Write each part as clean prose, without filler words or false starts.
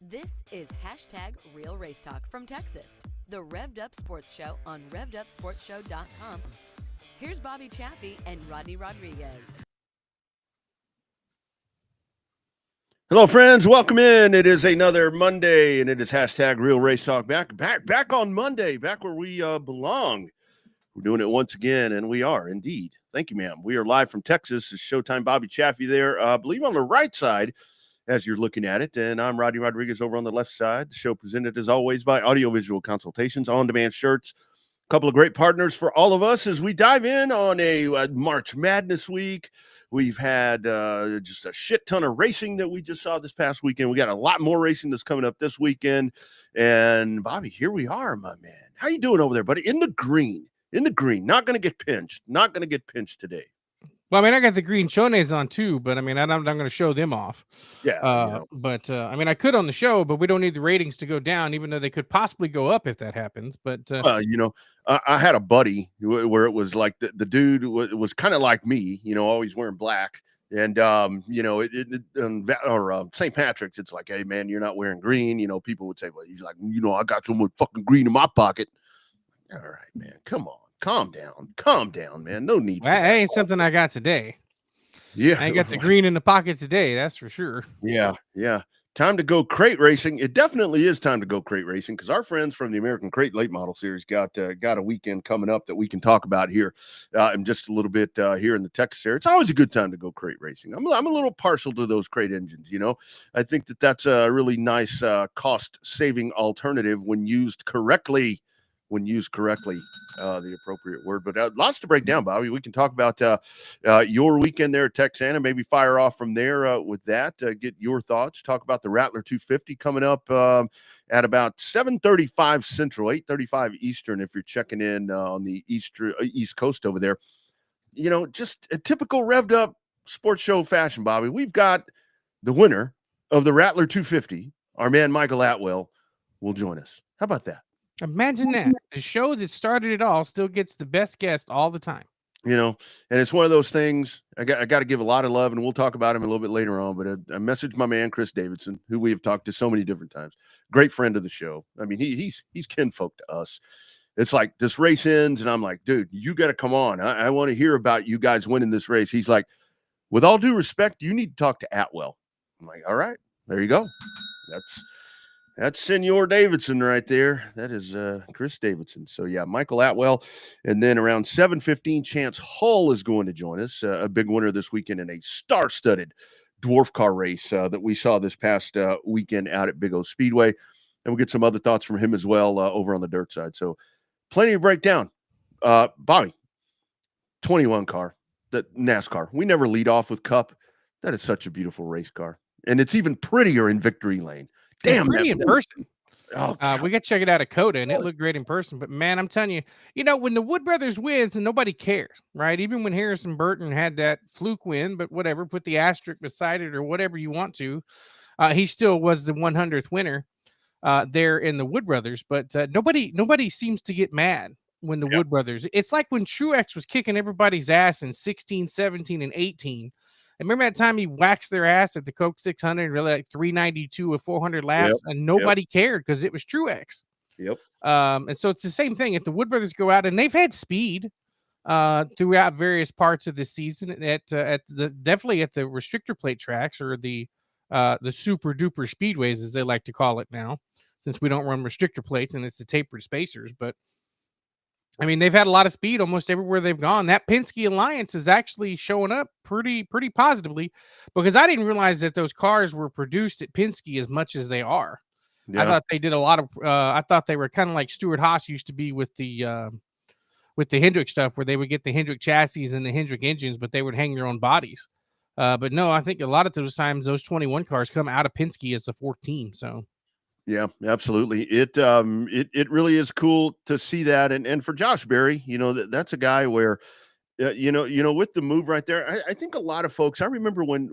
This is hashtag Real Race Talk from Texas, the Revved Up Sports Show on RevvedUpSportsShow.com. Here's Bobby Chaffee and Rodney Rodriguez. Hello, friends. Welcome in. It is another Monday, and it is hashtag Real Race Talk. Back on Monday, back where we belong. We're doing it once again, and we are indeed. Thank you, ma'am. We are live from Texas. It's Showtime. Bobby Chaffee there. I believe on the right side as you're looking at it, and I'm Rodney Rodriguez over on the left side. The show presented, as always, by Audiovisual Consultations, on-demand shirts. A couple of great partners for all of us as we dive in on a March Madness week. We've had just a shit ton of racing that we just saw this past weekend. We got a lot more racing that's coming up this weekend. And, Bobby, here we are, my man. How you doing over there, buddy? In the green. Not going to get pinched today. Well, I mean, I got the green chones on too, but I mean, I'm not going to show them off. Yeah. But I mean, I could on the show, but we don't need the ratings to go down, even though they could possibly go up if that happens. But I had a buddy where it was like the dude was kind of like me, always wearing black. And, St. Patrick's, it's like, hey, man, you're not wearing green. People would say, well, he's like, I got some fucking green in my pocket. All right, man, come on. Calm down, man. No need. That ain't something I got today. Yeah. I ain't got the green in the pocket today. That's for sure. Yeah. Time to go crate racing. It definitely is time to go crate racing because our friends from the American Crate Late Model Series got a weekend coming up that we can talk about here in just a little bit here in the Texas area. It's always a good time to go crate racing. I'm a little partial to those crate engines. I think that's a really nice cost-saving alternative when used correctly. The appropriate word, but lots to break down, Bobby. We can talk about your weekend there at Texana, maybe fire off from there with that, get your thoughts, talk about the Rattler 250 coming up at about 7:35 Central, 8:35 Eastern, if you're checking in on the East Coast over there. Just a typical revved up sports show fashion, Bobby. We've got the winner of the Rattler 250, our man Michael Atwell, will join us. How about that? Imagine that. The show that started it all still gets the best guest all the time. And it's one of those things. I got to give a lot of love, and we'll talk about him a little bit later on. But I messaged my man Chris Davidson, who we have talked to so many different times. Great friend of the show. I mean, he's kinfolk to us. It's like this race ends, and I'm like, dude, you got to come on. I want to hear about you guys winning this race. He's like, with all due respect, you need to talk to Atwell. I'm like, all right, there you go. That's Senor Davidson right there. That is Chris Davidson. So, yeah, Michael Atwell. And then around 7:15, Chance Hull is going to join us, a big winner this weekend in a star-studded dwarf car race that we saw this past weekend out at Big O Speedway. And we'll get some other thoughts from him as well over on the dirt side. So, plenty to break down. Bobby, 21 car, the NASCAR. We never lead off with Cup. That is such a beautiful race car. And it's even prettier in Victory Lane. Damn, it's pretty in person. Oh, we got to check it out at Coda, and it looked great in person. But man, I'm telling you, when the Wood Brothers wins, and nobody cares, right? Even when Harrison Burton had that fluke win, but whatever, put the asterisk beside it or whatever you want to, he still was the 100th winner there in the Wood Brothers. But nobody seems to get mad when the Wood Brothers. It's like when Truex was kicking everybody's ass in 16, 17, and 18. And remember that time he waxed their ass at the Coke 600, really like 392 with 400 laps, and nobody cared because it was Truex. Yep. And so it's the same thing. If the Wood Brothers go out, and they've had speed throughout various parts of the season definitely at the restrictor plate tracks or the super duper speedways, as they like to call it now. since we don't run restrictor plates and it's the tapered spacers. But I mean, they've had a lot of speed almost everywhere they've gone. That Penske Alliance is actually showing up pretty positively, because I didn't realize that those cars were produced at Penske as much as they are. I Yeah. thought they did a lot of. I thought they were kind of like Stuart Haas used to be with the Hendrick stuff, where they would get the Hendrick chassis and the Hendrick engines, but they would hang their own bodies. But no, I think a lot of those times those 21 cars come out of Penske as a 14. So Yeah, absolutely. It really is cool to see that. And for Josh Berry, that's a guy where, with the move right there, I think a lot of folks. I remember when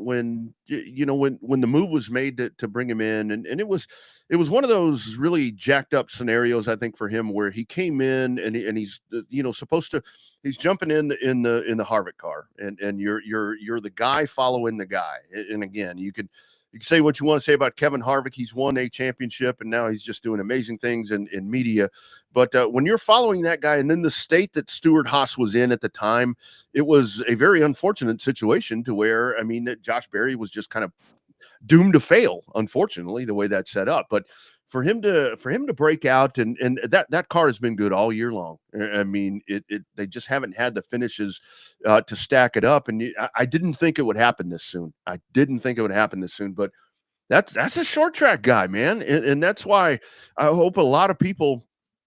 the move was made to bring him in, and it was one of those really jacked up scenarios, I think, for him, where he came in and he's supposed to, he's jumping in the Harvick car, and you're the guy following the guy. And again, you can say what you want to say about Kevin Harvick. He's won a championship, and now he's just doing amazing things in media. But when you're following that guy, and then the state that Stuart Haas was in at the time, it was a very unfortunate situation to where, that Josh Berry was just kind of doomed to fail, unfortunately, the way that's set up. But for him to break out, and that car has been good all year long. They just haven't had the finishes to stack it up. And I didn't think it would happen this soon. But that's a short track guy, man. And that's why I hope a lot of people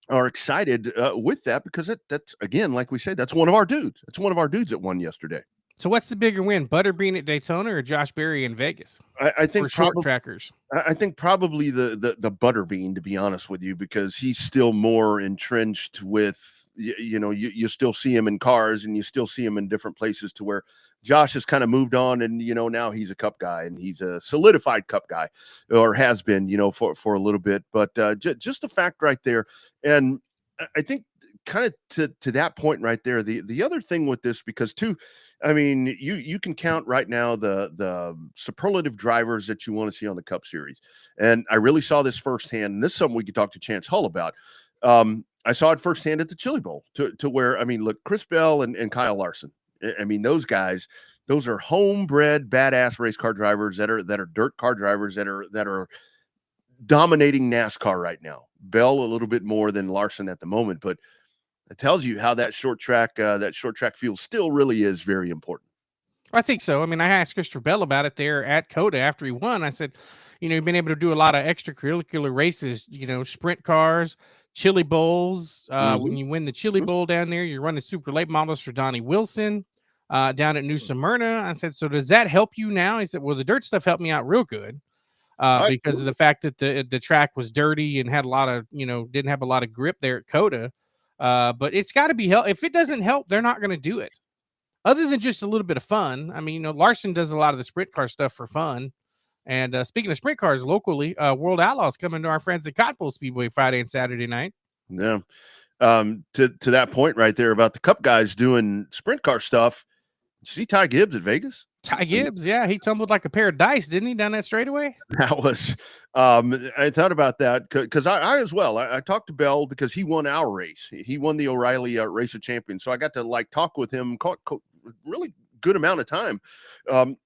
are excited with that, because that's, again, like we said, that's one of our dudes. It's one of our dudes that won yesterday. So what's the bigger win, Butterbean at Daytona or Josh Berry in Vegas? I think short trackers. I think probably the Butterbean, to be honest with you, because he's still more entrenched with, you still see him in cars, and you still see him in different places, to where Josh has kind of moved on, and now he's a Cup guy, and he's a solidified Cup guy, or has been, for a little bit. But just the fact right there, and I think kind of to that point right there, the other thing with this, because too, you can count right now the superlative drivers that you want to see on the Cup Series. And I really saw this firsthand. And this is something we could talk to Chance Hull about. I saw it firsthand at the Chili Bowl, to where, look, Chris Bell and Kyle Larson. Those guys, those are homebred, badass race car drivers that are dirt car drivers that are dominating NASCAR right now. Bell a little bit more than Larson at the moment, but it tells you how that short track field still really is very important. I think so. I asked Christopher Bell about it there at COTA after he won. I said, you've been able to do a lot of extracurricular races, sprint cars, Chili Bowls. When you win the Chili Bowl down there, you're running super late models for Donnie Wilson down at New Smyrna. I said, so does that help you now? He said, well, the dirt stuff helped me out real good. Because of the fact that the track was dirty and had a lot of, didn't have a lot of grip there at COTA. But it's got to be help. If it doesn't help, they're not going to do it. Other than just a little bit of fun. Larson does a lot of the sprint car stuff for fun. And speaking of sprint cars locally, World Outlaws coming to our friends at Cottonwood Speedway Friday and Saturday night. Yeah. To that point right there about the Cup guys doing sprint car stuff. Did you see Ty Gibbs at Vegas? Ty Gibbs, yeah, he tumbled like a pair of dice, didn't he, down that straightaway? That was, I thought about that because I as well. I talked to Bell because he won our race. He won the O'Reilly Race of Champions. So I got to talk with him really good amount of time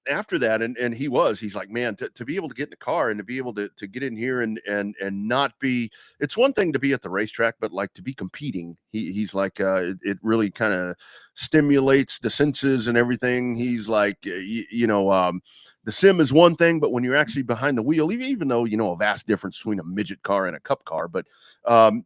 after that. And he's like, man, to be able to get in the car and to be able to get in here and not be, it's one thing to be at the racetrack, but to be competing, he's like, it really kind of stimulates the senses and everything. He's like, the sim is one thing, but when you're actually behind the wheel, even though, a vast difference between a midget car and a Cup car. But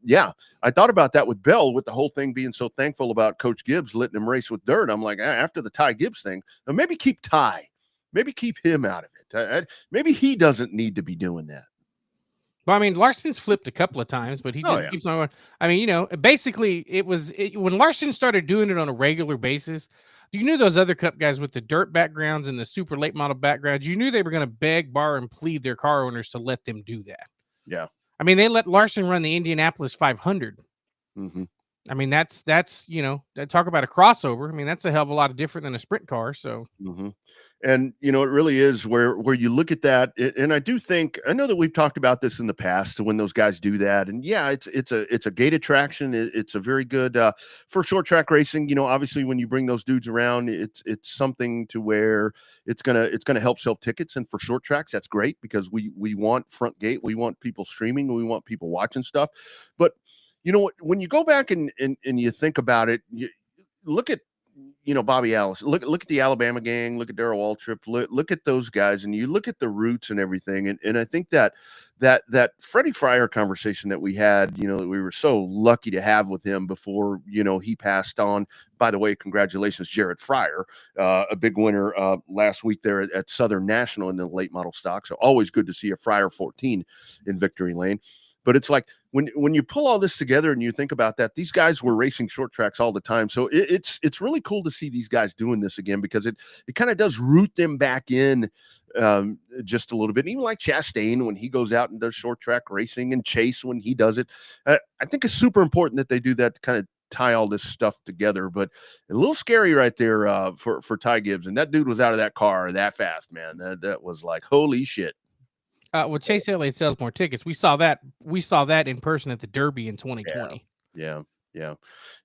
yeah, I thought about that with Bell, with the whole thing being so thankful about Coach Gibbs letting him race with dirt. I'm like, after the Ty Gibbs thing, maybe keep Ty, maybe keep him out of it. Maybe he doesn't need to be doing that. Well, Larson's flipped a couple of times, but he just keeps on going. Basically, when Larson started doing it on a regular basis, you knew those other Cup guys with the dirt backgrounds and the super late model backgrounds, you knew they were going to beg, borrow, and plead their car owners to let them do that. Yeah. They let Larson run the Indianapolis 500. Mm-hmm. That's talk about a crossover. That's a hell of a lot different than a sprint car. So, And it really is where you look at that, and I do think, I know that we've talked about this in the past when those guys do that, and yeah, it's a gate attraction. It's a very good for short track racing. Obviously when you bring those dudes around, it's something to where it's gonna help sell tickets, and for short tracks that's great because we want front gate, we want people streaming, we want people watching stuff. But when you go back and you think about it, you look at Bobby Allison. Look at the Alabama gang. Look at Darrell Waltrip. Look at those guys, and you look at the roots and everything. And I think that Freddie Fryer conversation that we had, that we were so lucky to have with him before he passed on. By the way, congratulations, Jared Fryer, a big winner last week there at Southern National in the late model stock. So always good to see a Fryer 14 in victory lane. But it's like when you pull all this together and you think about that, these guys were racing short tracks all the time. So it's really cool to see these guys doing this again, because it kind of does root them back in just a little bit. And even like Chastain when he goes out and does short track racing, and Chase when he does it. I think it's super important that they do that to kind of tie all this stuff together. But a little scary right there for Ty Gibbs. And that dude was out of that car that fast, man. That was like, holy shit. Well, Chase Elliott sells more tickets. We saw that in person at the Derby in 2020. Yeah.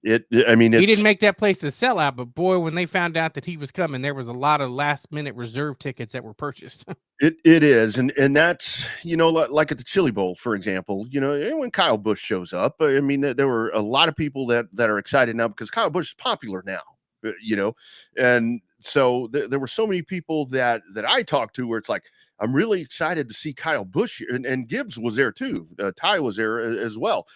He didn't make that place a sellout, but boy, when they found out that he was coming, there was a lot of last minute reserve tickets that were purchased. It is, and that's like at the Chili Bowl, for example. When Kyle Busch shows up, there were a lot of people that are excited now because Kyle Busch is popular now. And so there were so many people that I talked to where it's like, I'm really excited to see Kyle Busch here, and Gibbs was there too. Ty was there as well.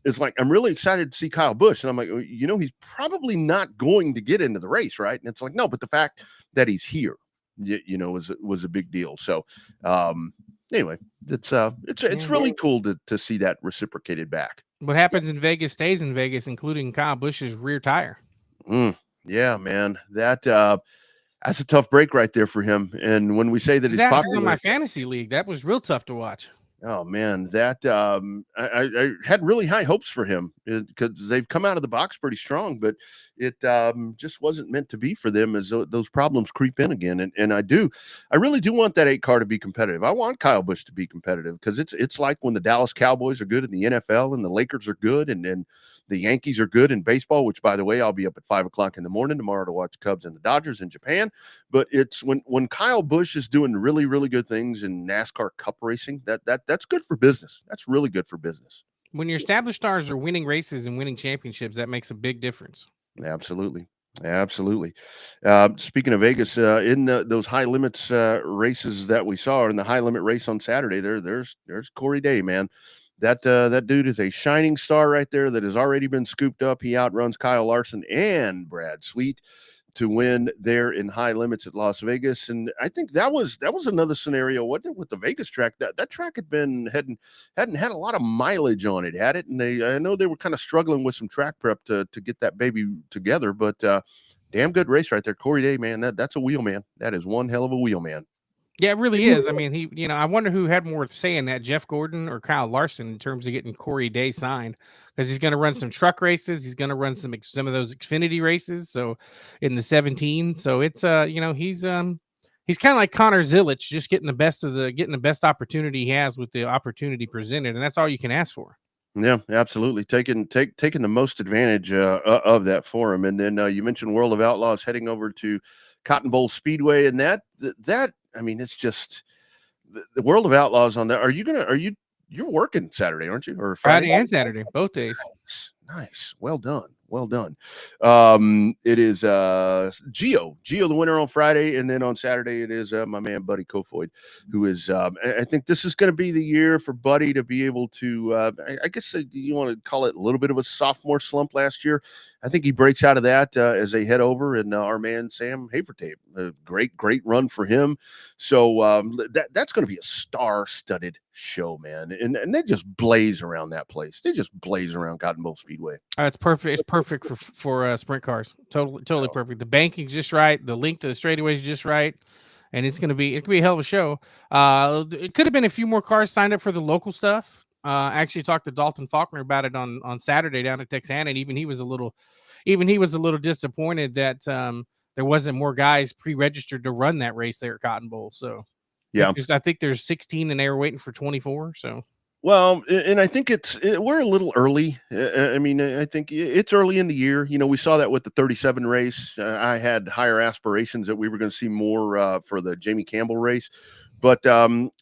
It's like, I'm really excited to see Kyle Busch. And I'm like, he's probably not going to get into the race, right? And it's like, no, but the fact that he's here, was a big deal. So anyway, it's really cool to see that reciprocated back. What happens in Vegas stays in Vegas, including Kyle Busch's rear tire. Yeah, man. That's a tough break right there for him. And when we say that he's popular on my fantasy league, that was real tough to watch. Oh man, that I had really high hopes for him because they've come out of the box pretty strong, but it just wasn't meant to be for them as those problems creep in again. And I really do want that 8 car to be competitive. I want Kyle Busch to be competitive because it's like when the Dallas Cowboys are good in the NFL and the Lakers are good and the Yankees are good in baseball, which, by the way, I'll be up at 5:00 in the morning tomorrow to watch the Cubs and the Dodgers in Japan. But it's when Kyle Busch is doing really, really good things in NASCAR Cup racing, that's good for business. That's really good for business. When your established stars are winning races and winning championships, that makes a big difference. Absolutely. Speaking of Vegas, in those high limits races that we saw, in the high limit race on Saturday, there's Corey Day, man. That dude is a shining star right there that has already been scooped up. He outruns Kyle Larson and Brad Sweet to win there in high limits at Las Vegas. And I think that was another scenario, wasn't it, with the Vegas track? That track hadn't had a lot of mileage on it, had it? And I know they were kind of struggling with some track prep to get that baby together, but damn good race right there. Corey Day, man, that's a wheel man. That is one hell of a wheel man. Yeah, it really is. I mean, I wonder who had more to say in that, Jeff Gordon or Kyle Larson, in terms of getting Corey Day signed, because he's going to run some truck races. He's going to run some of those Xfinity races. So in the 17, so it's he's kind of like Connor Zilic, just getting the best opportunity he has with the opportunity presented, and that's all you can ask for. Yeah, absolutely. Taking the most advantage of that for him. And then you mentioned World of Outlaws heading over to Cotton Bowl Speedway, and that I mean, it's just the World of Outlaws on that. You're working Saturday, aren't you? Or Friday and Saturday, both days. Nice. Well done. It is Gio the winner on Friday, and then on Saturday it is my man Buddy Kofoid, who is I think this is going to be the year for Buddy to be able to I guess you want to call it a little bit of a sophomore slump last year. I think he breaks out of that as they head over, and our man Sam Havertape, a great run for him. So that's going to be a star-studded show, man, and they just blaze around that place. They just blaze around Cotton Bowl Speedway. It's perfect. It's perfect for sprint cars. Totally perfect. The banking's just right. The length of the straightaway is just right, and it's gonna be a hell of a show. It could have been a few more cars signed up for the local stuff. I actually talked to Dalton Faulkner about it on Saturday down at Texana, and even he was a little disappointed that there wasn't more guys pre-registered to run that race there at Cotton Bowl. So Yeah. I think there's 16 and they were waiting for 24. So Well, and I think we're a little early. I mean, I think it's early in the year. You know, we saw that with the 37 race. I had higher aspirations that we were going to see more for the Jamie Campbell race. But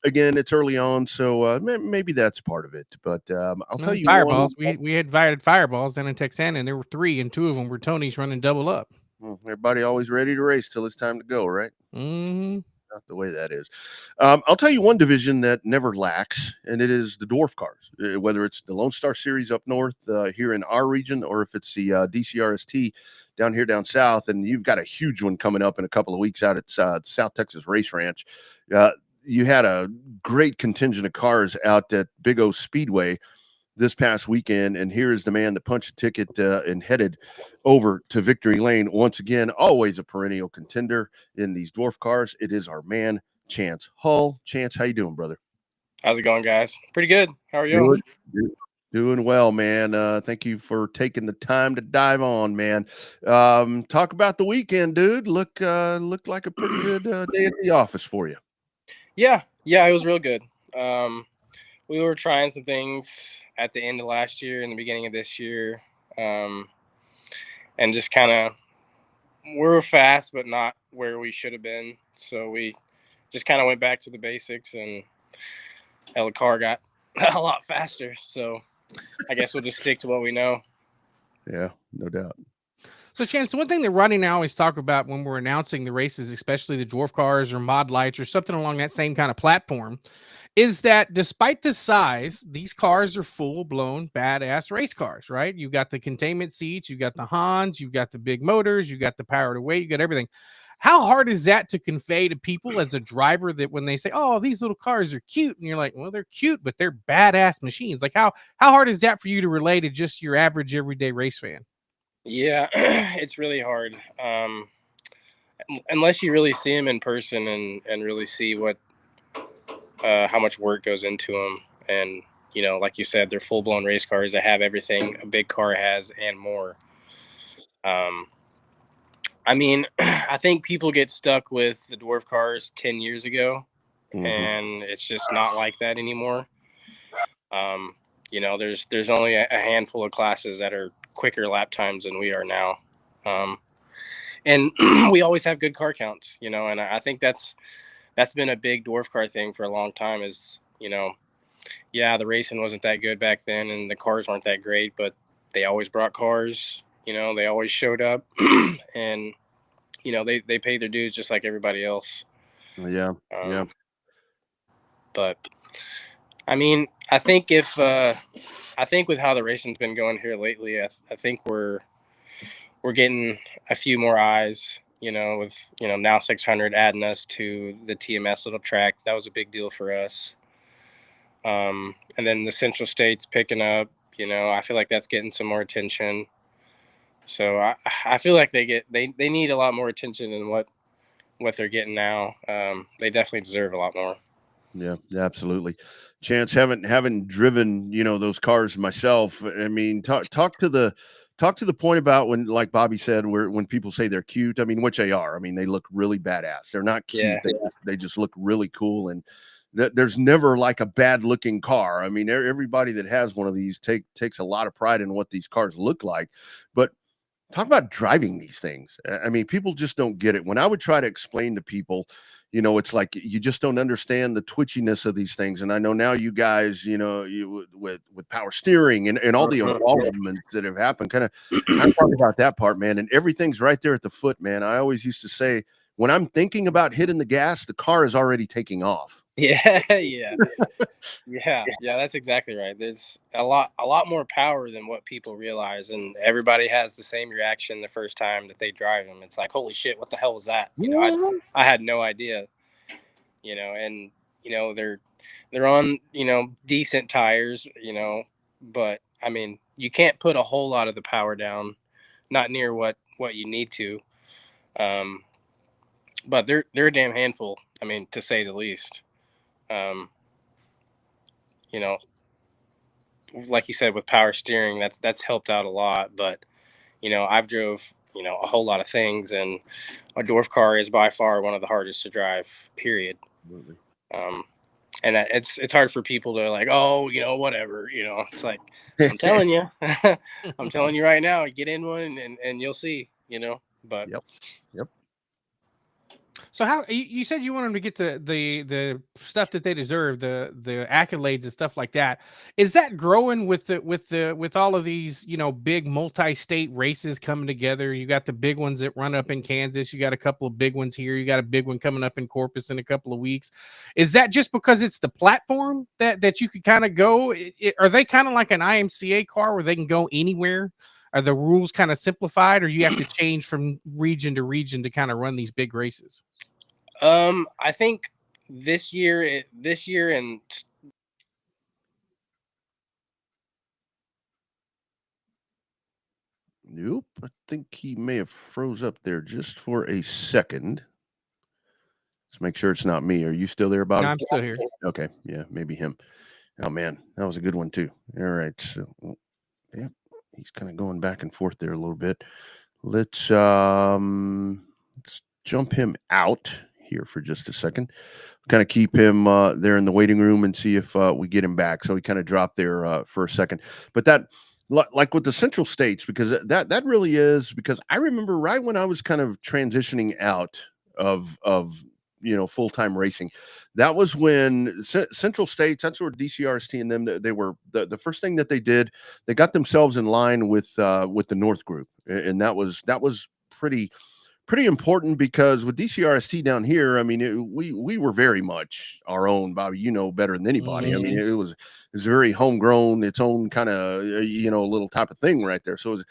again, it's early on, so maybe that's part of it. But I'll tell you fireballs. We had invited fireballs down in Texana, and there were 3, and 2 of them were Tony's running double up. Everybody always ready to race till it's time to go, right? Mm-hmm. Not the way that is. I'll tell you one division that never lacks, and it is the dwarf cars. Whether it's the Lone Star Series up north here in our region, or if it's the DCRST down south, and you've got a huge one coming up in a couple of weeks out at South Texas Race Ranch. You had a great contingent of cars out at Big O Speedway this past weekend, and here is the man that punched a ticket and headed over to Victory Lane once again. Always a perennial contender in these dwarf cars. It is our man Chance Hull. Chance, how you doing, brother? How's it going, guys? Pretty good. How are you? Doing well, man. Thank you for taking the time to dive on, man. Talk about the weekend, dude. Looked like a pretty good day at the office for you. Yeah, it was real good. We were trying some things at the end of last year and the beginning of this year, and just kind of we're fast, but not where we should have been. So we just kind of went back to the basics, and the car got a lot faster. So I guess we'll just stick to what we know. Yeah, no doubt. So, Chance, one thing that Rodney and I always talk about when we're announcing the races, especially the dwarf cars or mod lights or something along that same kind of platform, is that despite the size, these cars are full-blown badass race cars, right? You got the containment seats, you got the Hans, you got the big motors, you got the power to weight, you got everything. How hard is that to convey to people as a driver that when they say, "Oh, these little cars are cute," and you're like, "Well, they're cute, but they're badass machines." Like how hard is that for you to relay to just your average everyday race fan? Yeah, it's really hard. Unless you really see them in person and really see what how much work goes into them. And, like you said, they're full-blown race cars that have everything a big car has and more. I mean, I think people get stuck with the dwarf cars 10 years ago, and it's just not like that anymore. There's only a handful of classes that are quicker lap times than we are now. And we always have good car counts, and I think that's been a big dwarf car thing for a long time is, the racing wasn't that good back then and the cars weren't that great, but they always brought cars, they always showed up and, they paid their dues just like everybody else. Yeah. But I mean, I think with how the racing's been going here lately, I think we're getting a few more eyes, with, now 600 adding us to the TMS little track. That was a big deal for us. And then the Central States picking up, I feel like that's getting some more attention. So I feel like they need a lot more attention than what they're getting now. They definitely deserve a lot more. Yeah, absolutely. Chance, haven't driven, those cars myself. I mean, talk to the point about when, like Bobby said, when people say they're cute, I mean, which they are. I mean, they look really badass. They're not cute. Yeah. They just look really cool. And there's never like a bad looking car. I mean, everybody that has one of these takes a lot of pride in what these cars look like. But talk about driving these things. I mean, people just don't get it. When I would try to explain to people, it's like you just don't understand the twitchiness of these things. And I know now you guys, with power steering and all the involvements that have happened, kind of talk about that part, man. And everything's right there at the foot, man. I always used to say, when I'm thinking about hitting the gas, the car is already taking off. Yeah. That's exactly right. There's a lot more power than what people realize, and everybody has the same reaction the first time that they drive them. It's like, holy shit, what the hell was that? I had no idea. And they're on decent tires, but I mean, you can't put a whole lot of the power down, not near what you need to. But they're a damn handful. I mean, to say the least. Like you said, with power steering, that's helped out a lot. But I've drove a whole lot of things, and a dwarf car is by far one of the hardest to drive, period. Absolutely. And that it's hard for people to like, oh, whatever, it's like, I'm telling you, I'm telling you right now, get in one and you'll see, but Yep. So how you said you want them to get the stuff that they deserve, the accolades and stuff like that. Is that growing with all of these, big multi-state races coming together? You got the big ones that run up in Kansas, you got a couple of big ones here, you got a big one coming up in Corpus in a couple of weeks. Is that just because it's the platform that you could kind of go? Are they kind of like an IMCA car where they can go anywhere? Are the rules kind of simplified, or you have to change from region to region to kind of run these big races? I think this year and Nope. I think he may have froze up there just for a second. Let's make sure it's not me. Are you still there, Bobby? No, I'm still here. Okay. Yeah, maybe him. Oh man, that was a good one too. All right. So yeah, he's kind of going back and forth there a little bit. Let's jump him out here for just a second. Kind of keep him there in the waiting room and see if we get him back. So he kind of dropped there for a second. But that, like with the Central States, because that really is, because I remember right when I was kind of transitioning out of full-time racing, that was when Central States, that's where DCRST and them, they were the first thing that they did. They got themselves in line with the North Group, and that was pretty important, because with DCRST down here, I mean, we were very much our own, Bobby, better than anybody. Mm-hmm. I mean, it was very homegrown, its own kind of, little type of thing right there. So it was,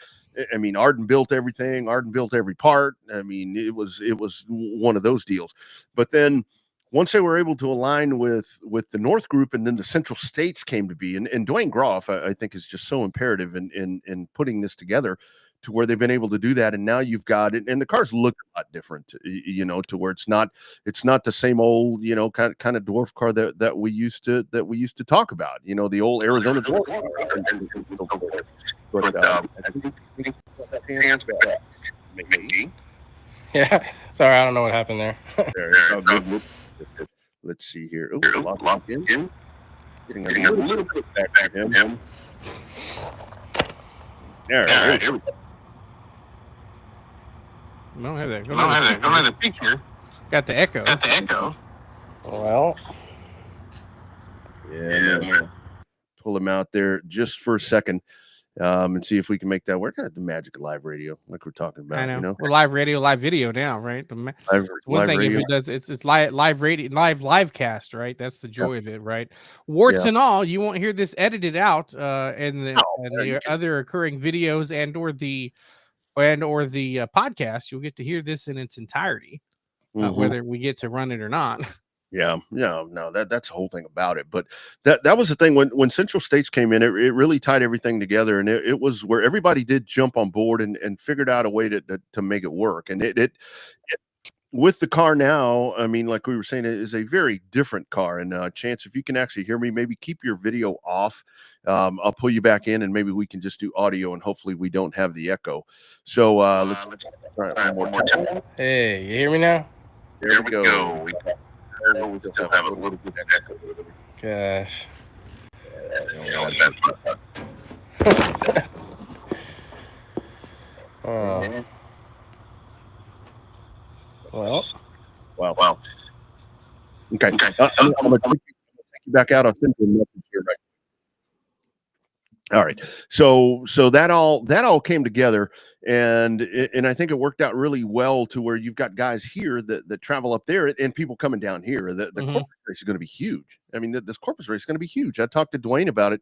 I mean, Arden built everything. Arden built every part. I mean, it was one of those deals. But then once they were able to align with the North Group, and then the Central States came to be, and Dwayne Groff, I think, is just so imperative in putting this together, to where they've been able to do that. And now you've got it, and the cars look a lot different, to where it's not the same old, kind of dwarf car that we used to talk about, the old Arizona dwarf car. But I think hands back. Maybe. yeah, sorry, I don't know what happened there. Let's see here. Oh, locked in. Getting a little bit back to him. There we go. I don't have that. Don't have the picture. Got the echo. Well, Yeah. Pull him out there just for a second, and see if we can make that work. The magic of live radio, like we're talking about. I know. Well, live radio, live video now, right? It's one live thing radio. if it does, it's live radio, live cast, right? That's the joy of it, right? Warts and all, you won't hear this edited out, and the other occurring videos and or the podcast. You'll get to hear this in its entirety, whether we get to run it or not. Yeah, no, that's the whole thing about it. But that was the thing when Central States came in, it really tied everything together, and it was where everybody did jump on board and figured out a way to make it work. And it with the car now, I mean, like we were saying, it is a very different car. And Chance, if you can actually hear me, maybe keep your video off. I'll pull you back in, and maybe we can just do audio, and hopefully we don't have the echo. So let's try it one more time. Hey, you hear me now? There we go. We still have a little bit of echo. Gosh. Wow. Okay. I'm going to take you back out. I'll send you a message here right. All right. So that all came together, and I think it worked out really well, to where you've got guys here that travel up there, and people coming down here. The Corpus race is going to be huge. I mean, this Corpus race is going to be huge. I talked to Dwayne about it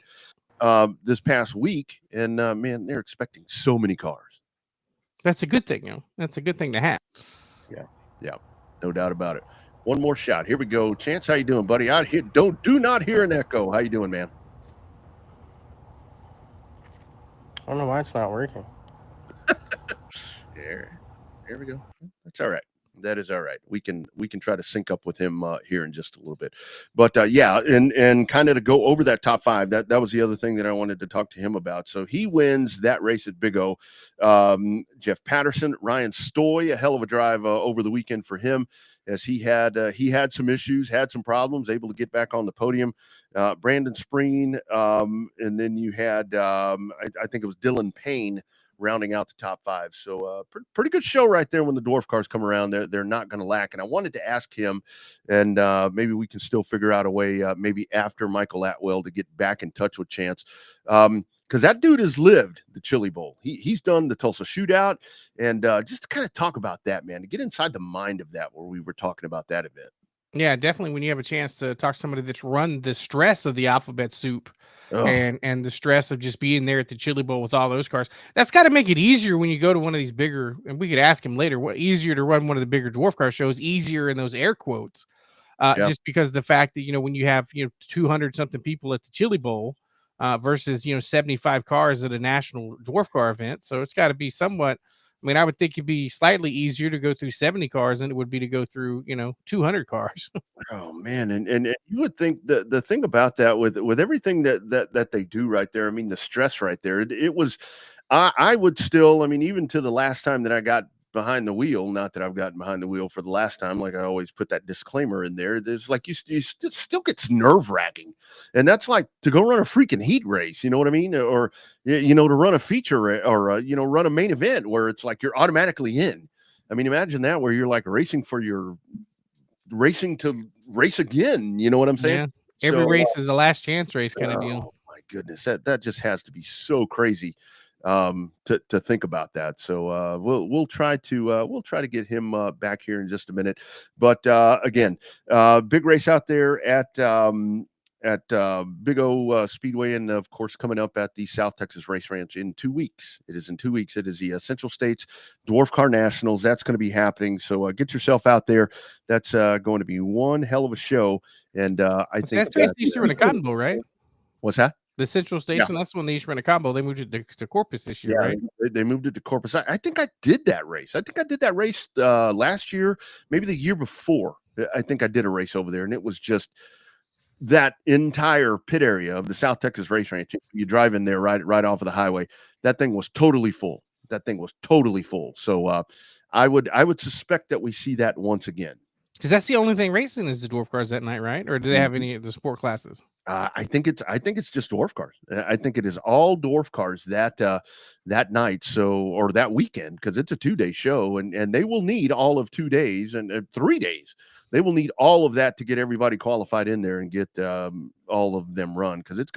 this past week, and man, they're expecting so many cars. That's a good thing, That's a good thing to have. Yeah, no doubt about it. One more shot. Here we go. Chance, how you doing, buddy? Do not hear an echo. How you doing, man? I don't know why it's not working. There we go. That's all right. That is all right. We can try to sync up with him here in just a little bit. But yeah, and kind of to go over that top five, that was the other thing that I wanted to talk to him about. So he wins that race at Big O. Jeff Patterson, Ryan Stoy, a hell of a drive over the weekend for him, as he had some issues, had some problems, able to get back on the podium. Brandon Spreen, and then you had I think it was Dylan Payne rounding out the top five. So pretty good show right there. When the dwarf cars come around, they're not going to lack. And I wanted to ask him, and maybe we can still figure out a way, maybe after Michael Atwell, to get back in touch with Chance. Because that dude has lived the Chili Bowl. He's done the Tulsa Shootout, and just to kind of talk about that, man, to get inside the mind of that, where we were talking about that event. Yeah, definitely. When you have a chance to talk to somebody that's run the stress of the alphabet soup, and the stress of just being there at the Chili Bowl with all those cars, that's got to make it easier when you go to one of these bigger. And we could ask him later, what easier to run one of the bigger dwarf car shows, easier in those air quotes, just because of the fact that when you have 200 something people at the Chili Bowl versus 75 cars at a national dwarf car event, so it's got to be somewhat. I mean, I would think it'd be slightly easier to go through 70 cars than it would be to go through, 200 cars. Oh man, and you would think the thing about that, with everything that they do right there, I mean, the stress right there, it was, I would still, I mean, even to the last time that I got behind the wheel, not that I've gotten behind the wheel for the last time, like I always put that disclaimer in there, there's like you still gets nerve-wracking, and that's like to go run a freaking heat race, you know what I mean, or to run a feature, or run a main event where it's like you're automatically in. I mean, imagine that, where you're like racing to race again, you know what I'm saying? Yeah. Every race is a last chance race kind of deal. Oh my goodness, that just has to be so crazy to think about that. So we'll try to get him back here in just a minute. But again, big race out there at Big O Speedway, and of course coming up at the South Texas Race Ranch in 2 weeks. It is in 2 weeks. It is the Central States Dwarf Car Nationals. That's going to be happening. So get yourself out there. That's going to be one hell of a show. And I think that's basically used to run a Cotton Bowl, right? What's that? The Central Station, that's when they used to run a combo. They moved it to Corpus this year, right? They moved it to Corpus. I think I did that race. I think I did that race last year, maybe the year before. I think I did a race over there, and it was just that entire pit area of the South Texas Race Ranch. You drive in there right off of the highway. That thing was totally full. So I would suspect that we see that once again. Because that's the only thing racing is the dwarf cars that night, right? Or do they have any of the sport classes? I think it's just dwarf cars. I think it is all dwarf cars that night, or that weekend, because it's a 2-day show, and they will need all of 2 days and 3 days. They will need all of that to get everybody qualified in there and get all of them run, because it's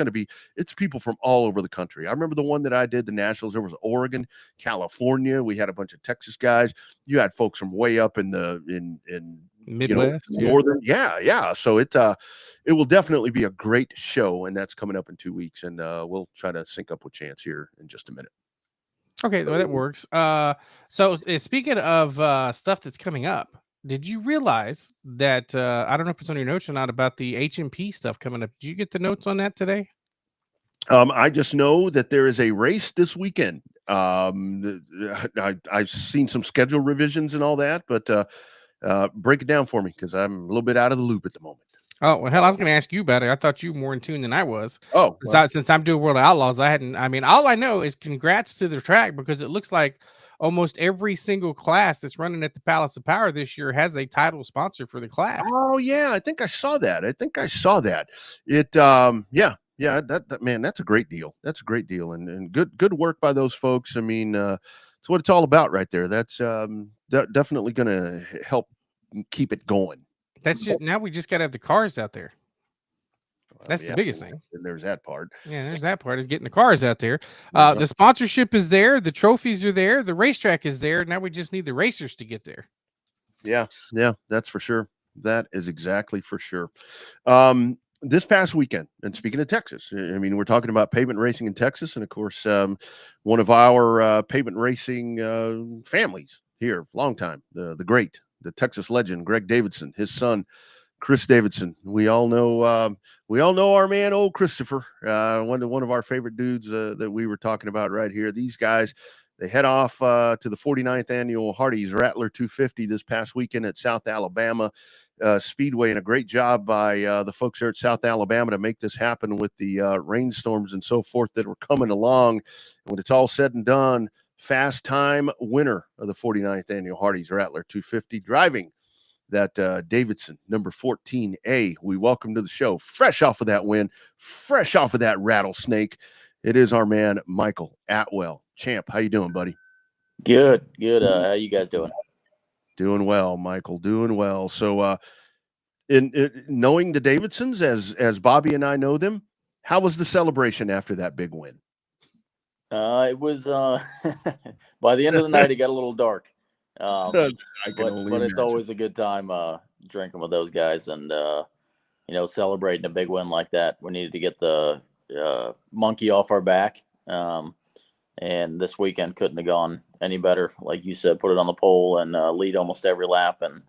people from all over the country. I remember the one that I did, the Nationals. There was Oregon, California. We had a bunch of Texas guys. You had folks from way up in Midwest, northern, So it will definitely be a great show, and that's coming up in 2 weeks. And we'll try to sync up with Chance here in just a minute. Okay, well, that works. So speaking of stuff that's coming up, did you realize that I don't know if it's on your notes or not about the HMP stuff coming up? Did you get the notes on that today? I just know that there is a race this weekend. I've seen some schedule revisions and all that, but break it down for me, because I'm a little bit out of the loop at the moment. Oh, well, hell, I was going to ask you about it. I thought you were more in tune than I was. Oh, well. Since I'm doing World of Outlaws, all I know is congrats to the track, because it looks like almost every single class that's running at the Palace of Power this year has a title sponsor for the class. Oh yeah, I think I saw that. It that man, that's a great deal. And good work by those folks. I mean, it's what it's all about right there. That's definitely going to help keep it going. Now we just got to have the cars out there. That's the biggest thing. And there's that part. Yeah, there's that part, is getting the cars out there. The sponsorship is there. The trophies are there. The racetrack is there. Now we just need the racers to get there. Yeah, that's for sure. That is exactly for sure. This past weekend, and speaking of Texas, I mean, we're talking about pavement racing in Texas, and of course, one of our pavement racing families here, long time, the Texas legend, Greg Davidson, his son, Chris Davidson. We all know our man, old Christopher, one of our favorite dudes that we were talking about right here. These guys, They head off to the 49th annual Hardee's Rattler 250 this past weekend at South Alabama Speedway, and a great job by the folks there at South Alabama to make this happen with the rainstorms and so forth that were coming along. And when it's all said and done, fast time winner of the 49th annual Hardee's Rattler 250, driving that Davidson number 14A. We welcome to the show, fresh off of that win, fresh off of that rattlesnake. It is our man, Michael Atwell. Champ, how you doing, buddy? Good. How you guys doing? Doing well, Michael. Doing well. So, in knowing the Davidsons as Bobby and I know them, how was the celebration after that big win? It was by the end of the night, it got a little dark. But it's always a good time drinking with those guys and celebrating a big win like that. We needed to get the monkey off our back. And this weekend couldn't have gone any better. Like you said, put it on the pole and lead almost every lap, and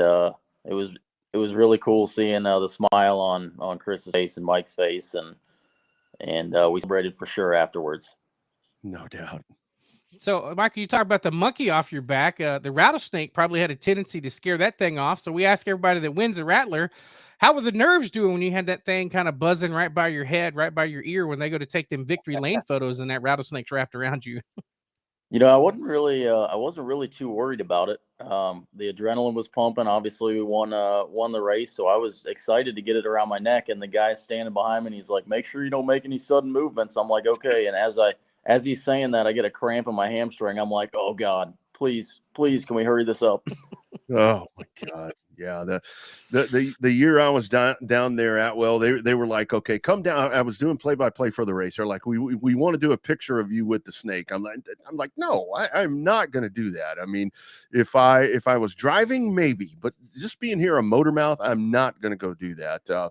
it was really cool seeing the smile on Chris's face and Mike's face, and we celebrated for sure afterwards. No doubt. So, Michael, you talk about the monkey off your back. The rattlesnake probably had a tendency to scare that thing off. So we ask everybody that wins a Rattler, how were the nerves doing when you had that thing kind of buzzing right by your head, right by your ear when they go to take them victory lane photos and that rattlesnake's wrapped around you? I wasn't really too worried about it. The adrenaline was pumping. Obviously, we won the race, so I was excited to get it around my neck. And the guy standing behind me, and he's like, "Make sure you don't make any sudden movements." I'm like, "Okay." And as he's saying that, I get a cramp in my hamstring. I'm like, "Oh God, please, can we hurry this up?" Oh my God. Yeah. The year I was down there at, well, they were like, "Okay, come down." I was doing play-by-play for the race. They're like, we want to do a picture of you with the snake. I'm like, no, I'm not going to do that. I mean, if I was driving, maybe, but just being here a motor mouth, I'm not going to go do that. I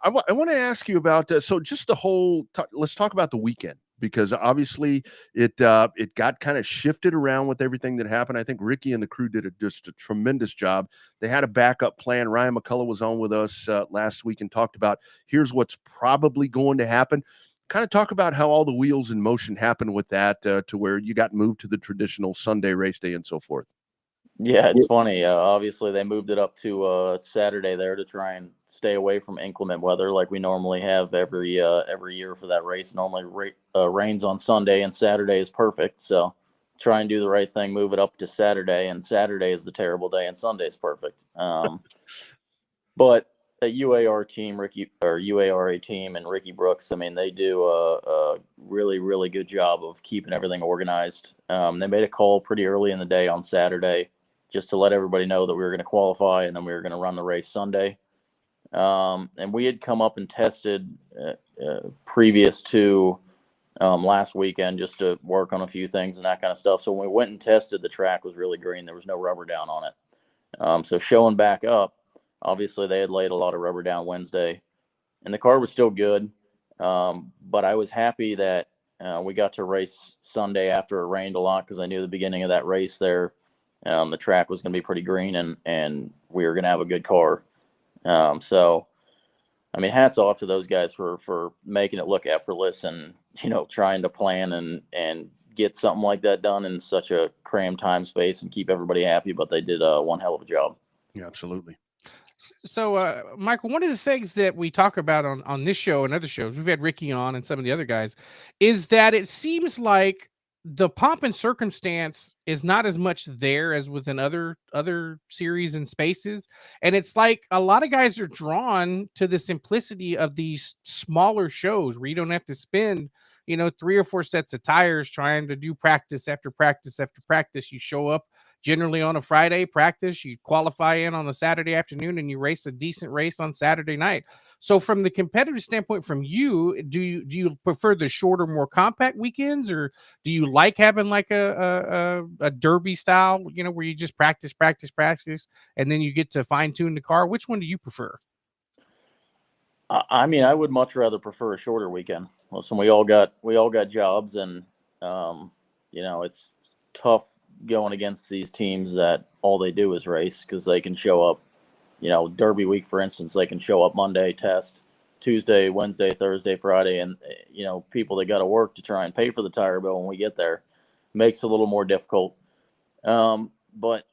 want to ask you about so just the whole. Let's talk about the weekend, because obviously it got kind of shifted around with everything that happened. I think Ricky and the crew did just a tremendous job. They had a backup plan. Ryan McCullough was on with us last week and talked about here's what's probably going to happen. Kind of talk about how all the wheels in motion happened with that to where you got moved to the traditional Sunday race day and so forth. Yeah, it's funny. Obviously, they moved it up to Saturday there to try and stay away from inclement weather like we normally have every year for that race. Normally, rains on Sunday, and Saturday is perfect. So try and do the right thing, move it up to Saturday, and Saturday is the terrible day, and Sunday is perfect. But a UARA team and Ricky Brooks, I mean, they do a really, really good job of keeping everything organized. They made a call pretty early in the day on Saturday, just to let everybody know that we were going to qualify and then we were going to run the race Sunday. And we had come up and tested previous to last weekend just to work on a few things and that kind of stuff. So when we went and tested, the track was really green. There was no rubber down on it. So showing back up, obviously they had laid a lot of rubber down Wednesday, and the car was still good. But I was happy that we got to race Sunday after it rained a lot, because I knew the beginning of that race there, the track was going to be pretty green, and we were going to have a good car. So, I mean, hats off to those guys for making it look effortless and, trying to plan and get something like that done in such a crammed time space and keep everybody happy. But they did one hell of a job. Yeah, absolutely. So, Michael, one of the things that we talk about on this show and other shows, we've had Ricky on and some of the other guys, is that it seems like the pomp and circumstance is not as much there as within other series and spaces. And it's like a lot of guys are drawn to the simplicity of these smaller shows where you don't have to spend, 3 or 4 sets of tires trying to do practice after practice after practice. You show up generally on a Friday practice, you qualify in on a Saturday afternoon, and you race a decent race on Saturday night. So from the competitive standpoint, from you, do you prefer the shorter, more compact weekends, or do you like having like a derby style, where you just practice, and then you get to fine tune the car? Which one do you prefer? I mean, I would much rather prefer a shorter weekend. Listen, we all got jobs, and it's tough going against these teams that all they do is race, because they can show up, Derby week, for instance, they can show up Monday, test, Tuesday, Wednesday, Thursday, Friday, and people that got to work to try and pay for the tire bill when we get there makes it a little more difficult. But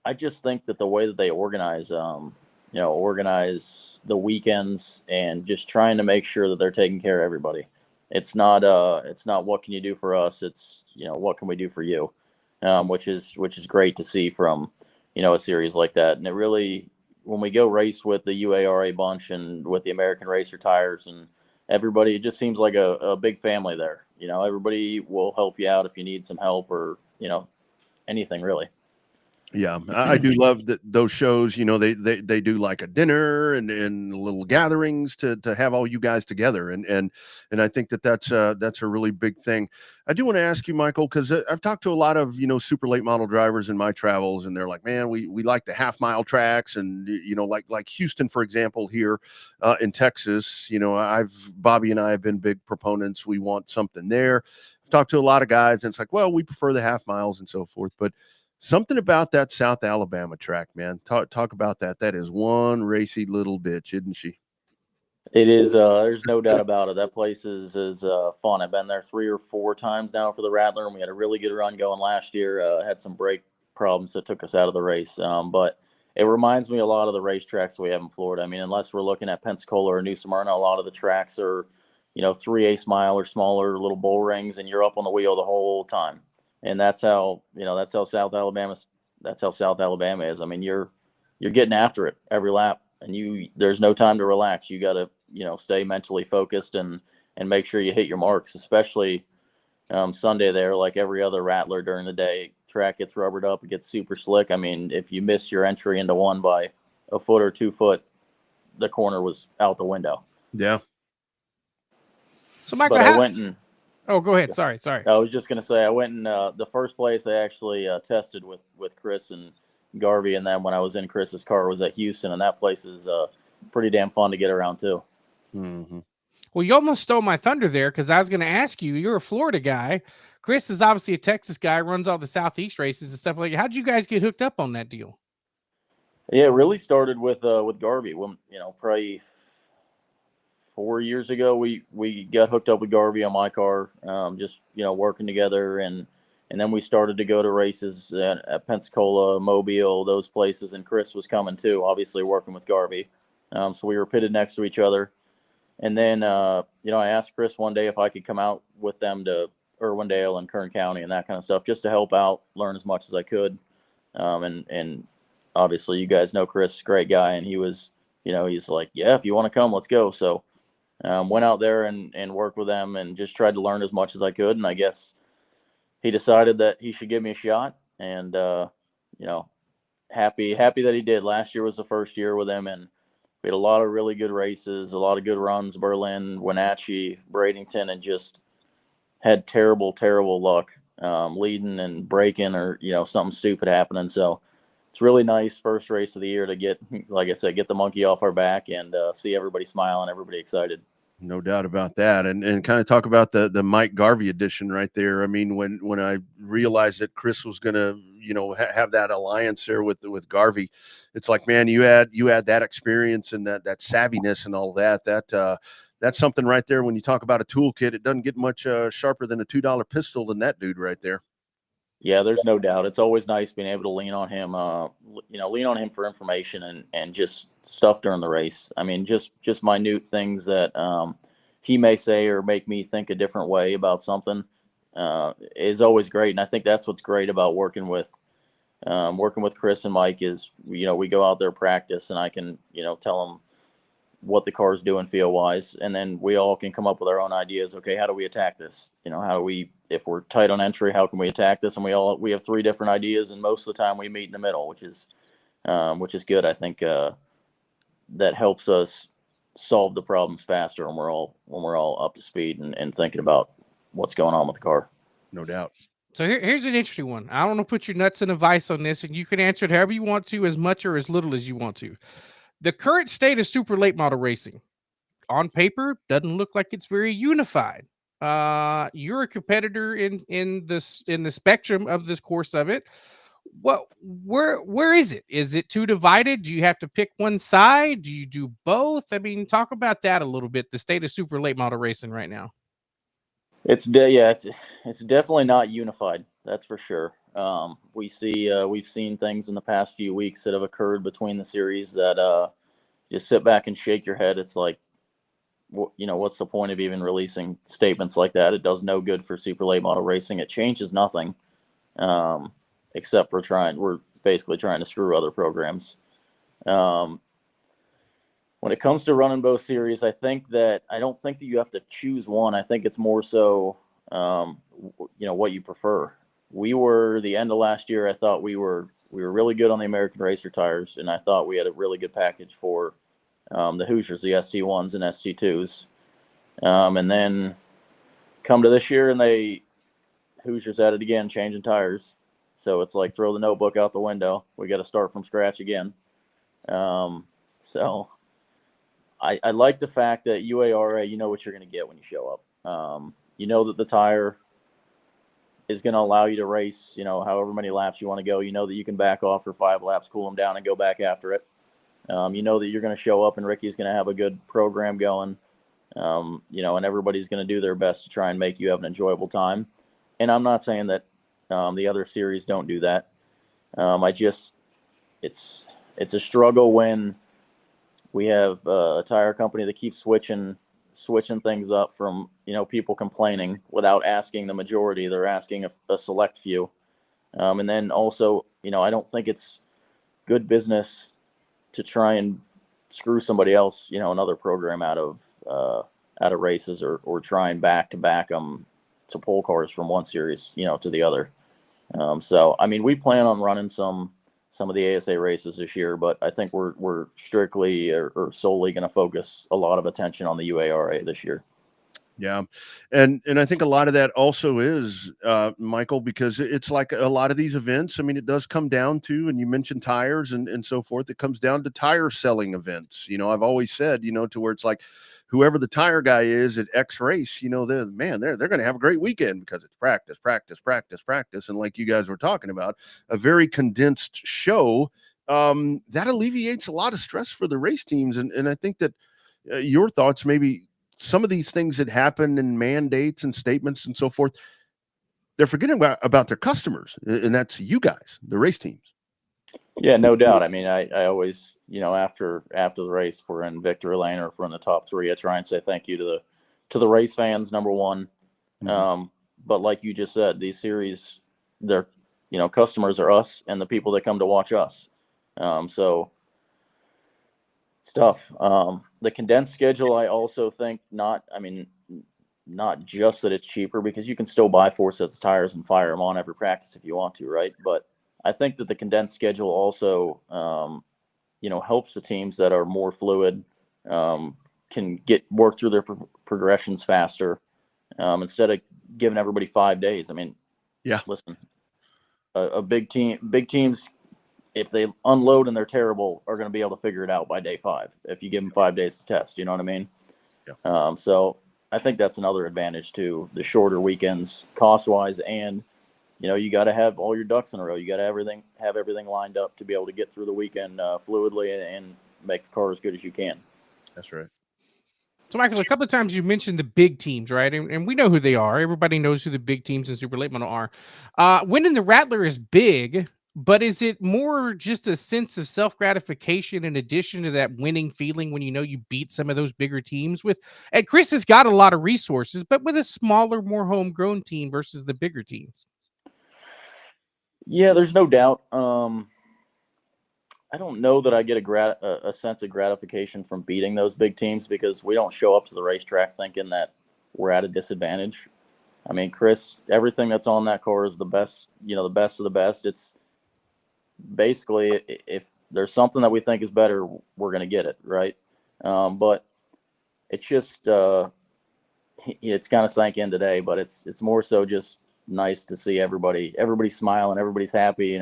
I just think that the way that they organize the weekends and just trying to make sure that they're taking care of everybody. It's not what can you do for us? It's what can we do for you, which is great to see from a series like that. And it really, when we go race with the UARA bunch and with the American Racer tires and everybody, it just seems like a big family there. Everybody will help you out if you need some help or anything really. Yeah, I do love those shows. They do like a dinner and little gatherings to have all you guys together, and I think that's a really big thing. I do want to ask you, Michael, because I've talked to a lot of super late model drivers in my travels, and they're like, man, we like the half-mile tracks, and like Houston, for example, here in Texas. Bobby and I have been big proponents. We want something there. I've talked to a lot of guys, and it's like, well, we prefer the half miles and so forth, but something about that South Alabama track, man. Talk about that. That is one racy little bitch, isn't she? It is. There's no doubt about it. That place is fun. I've been there 3 or 4 times now for the Rattler, and we had a really good run going last year. Had some brake problems that took us out of the race, but it reminds me a lot of the racetracks we have in Florida. I mean, unless we're looking at Pensacola or New Smyrna, a lot of the tracks are 3/8 mile or smaller little bull rings, and you're up on the wheel the whole time. And that's how South Alabama is. I mean, you're getting after it every lap, and there's no time to relax. You got to stay mentally focused and make sure you hit your marks, especially Sunday there. Like every other Rattler during the day, track gets rubbered up, it gets super slick. I mean, if you miss your entry into one by a foot or 2 foot, the corner was out the window. Yeah. So Michael, but I went and. Oh, go ahead. Sorry. I was just going to say, I went in the first place I actually tested with Chris and Garvey, and then when I was in Chris's car was at Houston, and that place is pretty damn fun to get around too. Mm-hmm. Well, you almost stole my thunder there, because I was going to ask you, you're a Florida guy. Chris is obviously a Texas guy, runs all the Southeast races and stuff like that. How'd you guys get hooked up on that deal? Yeah, it really started with Garvey. When probably 4 years ago, we got hooked up with Garvey on my car, just working together, and then we started to go to races at Pensacola, Mobile, those places, and Chris was coming too, obviously working with Garvey, so we were pitted next to each other, and then I asked Chris one day if I could come out with them to Irwindale and Kern County and that kind of stuff, just to help out, learn as much as I could, and obviously you guys know Chris, great guy, and he was he's like, yeah, if you want to come, let's go. So went out there and worked with them and just tried to learn as much as I could. And I guess he decided that he should give me a shot, and, happy that he did. Last year was the first year with him, and we had a lot of really good races, a lot of good runs, Berlin, Wenatchee, Bradenton, and just had terrible luck leading and breaking or, something stupid happening. So it's really nice first race of the year to get, like I said, get the monkey off our back and see everybody smiling, everybody excited. No doubt about that. And kind of talk about the Mike Garvey edition right there. I mean, when I realized that Chris was going to, have that alliance there with Garvey, it's like, man, you add that experience and that savviness and all that, that's something right there. When you talk about a toolkit, it doesn't get much sharper than a $2 pistol than that dude right there. Yeah, there's no doubt. It's always nice being able to lean on him, lean on him for information and just stuff during the race. I mean, just minute things that he may say or make me think a different way about something is always great. And I think that's what's great about working with Chris and Mike is, we go out there practice and I can, tell them what the car's doing feel wise, and then we all can come up with our own ideas. Okay, how do we attack this? How do we, if we're tight on entry, how can we attack this? And we have 3 different ideas, and most of the time we meet in the middle, which is good. I think that helps us solve the problems faster when we're all up to speed and thinking about what's going on with the car. No doubt. So here's an interesting one. I don't want to put your nuts in a vice on this, and you can answer it however you want to, as much or as little as you want to. The current state of super late model racing, on paper, doesn't look like it's very unified. You're a competitor in the spectrum of this course of it. where is it? Is it too divided? Do you have to pick one side? Do you do both? I mean, talk about that a little bit. The state of super late model racing right now. It's definitely not unified. That's for sure. We've seen things in the past few weeks that have occurred between the series that just sit back and shake your head. It's like, what's the point of even releasing statements like that? It does no good for super late model racing. It changes nothing, except for we're basically trying to screw other programs. When it comes to running both series, I don't think that you have to choose one. I think it's more so, what you prefer. We were the end of last year. I thought we were really good on the American Racer tires, and I thought we had a really good package for the Hoosiers, the ST1s and ST2s. And then come to this year, and Hoosiers at it again, changing tires. So it's like throw the notebook out the window. We got to start from scratch again. So I like the fact that UARA, you know what you're going to get when you show up. You know that the tire is going to allow you to race, however many laps you want to go. You know that you can back off for 5 laps, cool them down, and go back after it. You know that you're going to show up and Ricky's going to have a good program going, and everybody's going to do their best to try and make you have an enjoyable time. And I'm not saying that the other series don't do that. It's a struggle when we have a tire company that keeps switching things up from, people complaining without asking the majority. They're asking a select few. And then also, I don't think it's good business to try and screw somebody else, another program out of races or try and back them to pole cars from one series, to the other. So, I mean, we plan on running some of the ASA races this year, but I think we're strictly or solely going to focus a lot of attention on the UARA this year. Yeah. And I think a lot of that also is, Michael, because it's like a lot of these events. I mean, it does come down to, and you mentioned tires and so forth. It comes down to tire selling events. I've always said, to where it's like whoever the tire guy is at X race, they're going to have a great weekend because it's practice. And like you guys were talking about, a very condensed show that alleviates a lot of stress for the race teams. And I think that your thoughts, maybe some of these things that happen in mandates and statements and so forth, they're forgetting about their customers, and that's you guys, the race teams. Yeah, no doubt. I mean, I always, after the race, if we're in victory lane or if we're in the top 3, I try and say thank you to the race fans, number one. Mm-hmm. But like you just said, these series, they're, customers are us and the people that come to watch us. So it's tough. The condensed schedule, I also think not just that it's cheaper, because you can still buy 4 sets of tires and fire them on every practice if you want to, right? But I think that the condensed schedule also, helps the teams that are more fluid, can work through their progressions faster, instead of giving everybody 5 days. I mean, yeah, listen, a big teams, if they unload and they're terrible, are going to be able to figure it out by day 5 if you give them 5 days to test. You know what I mean? Yeah. So I think that's another advantage to the shorter weekends, cost-wise, and you got to have all your ducks in a row. You got to have everything lined up to be able to get through the weekend fluidly and make the car as good as you can. That's right. So, Michael, a couple of times you mentioned the big teams, right? And we know who they are. Everybody knows who the big teams in Super Late Model are. Winning the Rattler is big, but is it more just a sense of self-gratification in addition to that winning feeling when you beat some of those bigger teams? And Chris has got a lot of resources, but with a smaller, more homegrown team versus the bigger teams. Yeah, there's no doubt. I don't know that I get a sense of gratification from beating those big teams, because we don't show up to the racetrack thinking that we're at a disadvantage. I mean, Chris, everything that's on that car is the best, the best of the best. It's basically, if there's something that we think is better, we're going to get it, right? But it's just, it's kind of sank in today, but it's more so just nice to see everybody smiling, everybody's happy.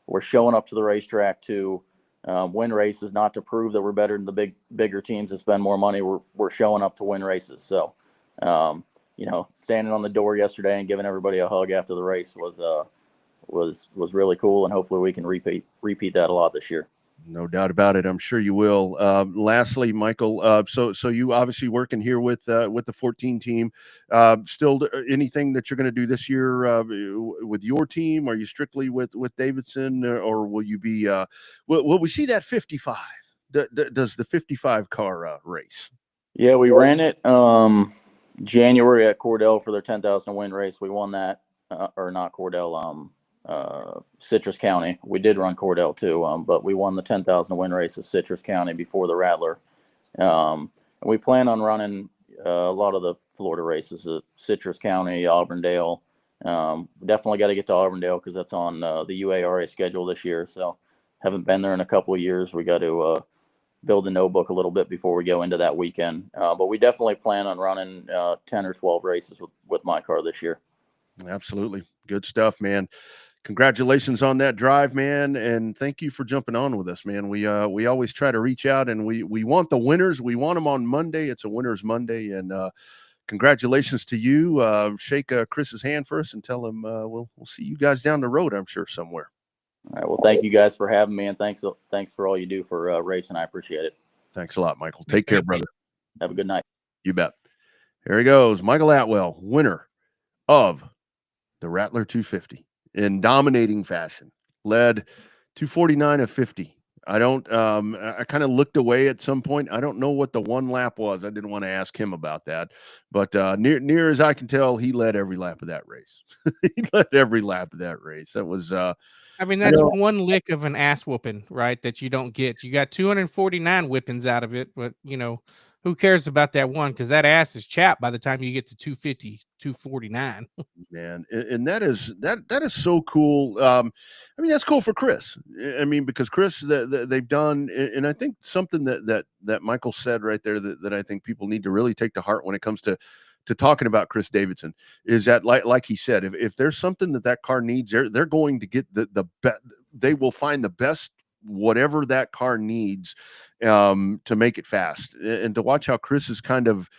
We're showing up to the racetrack to win races, not to prove that we're better than the bigger teams that spend more money. We're showing up to win races. So, standing on the door yesterday and giving everybody a hug after the race was was really cool, and hopefully we can repeat that a lot this year. No doubt about it. I'm sure you will. Lastly, Michael, so you obviously working here with the 14 team. Still anything that you're going to do this year with your team? Are you strictly with Davidson, or will you be? Will we see that 55? Does the 55 car race? Yeah, we ran it January at Cordell for their 10,000 win race. We won that, or not Cordell. Citrus County. We did run Cordell too, but we won the 10,000 win race at Citrus County before the Rattler. And we plan on running a lot of the Florida races at Citrus County, Auburndale. Definitely got to get to Auburndale because that's on the UARA schedule this year. So haven't been there in a couple of years. We got to build a notebook a little bit before we go into that weekend. But we definitely plan on running 10 or 12 races with my car this year. Absolutely. Good stuff, man. Congratulations on that drive, man, and thank you for jumping on with us, man. We always try to reach out, and we want the winners. We want them on Monday. It's a Winners Monday, and congratulations to you. Shake Chris's hand for us and tell him we'll see you guys down the road, I'm sure, somewhere. All right. Well, thank you guys for having me, and thanks for all you do for racing. I appreciate it. Thanks a lot, Michael. Take care, brother. Have a good night. You bet. Here he goes, Michael Atwell, winner of the Rattler 250. In dominating fashion, led 249 of 50. I kind of looked away at some point. I don't know what the one lap was. I didn't want to ask him about that, but near as I can tell, he led every lap of that race. He led every lap of that race. That was, I mean, that's one lick of an ass whooping, right? That you don't get. You got 249 whippings out of it, but who cares about that one? Because that ass is chapped by the time you get to 250, 249. Man, and that is so cool. I mean, that's cool for Chris. I mean, because Chris, they've done, and I think something that Michael said right there that I think people need to really take to heart when it comes to talking about Chris Davidson is that, like he said, if there's something that car needs, they're going to get the best. They will find the best whatever that car needs to make it fast. And to watch how Chris is kind of,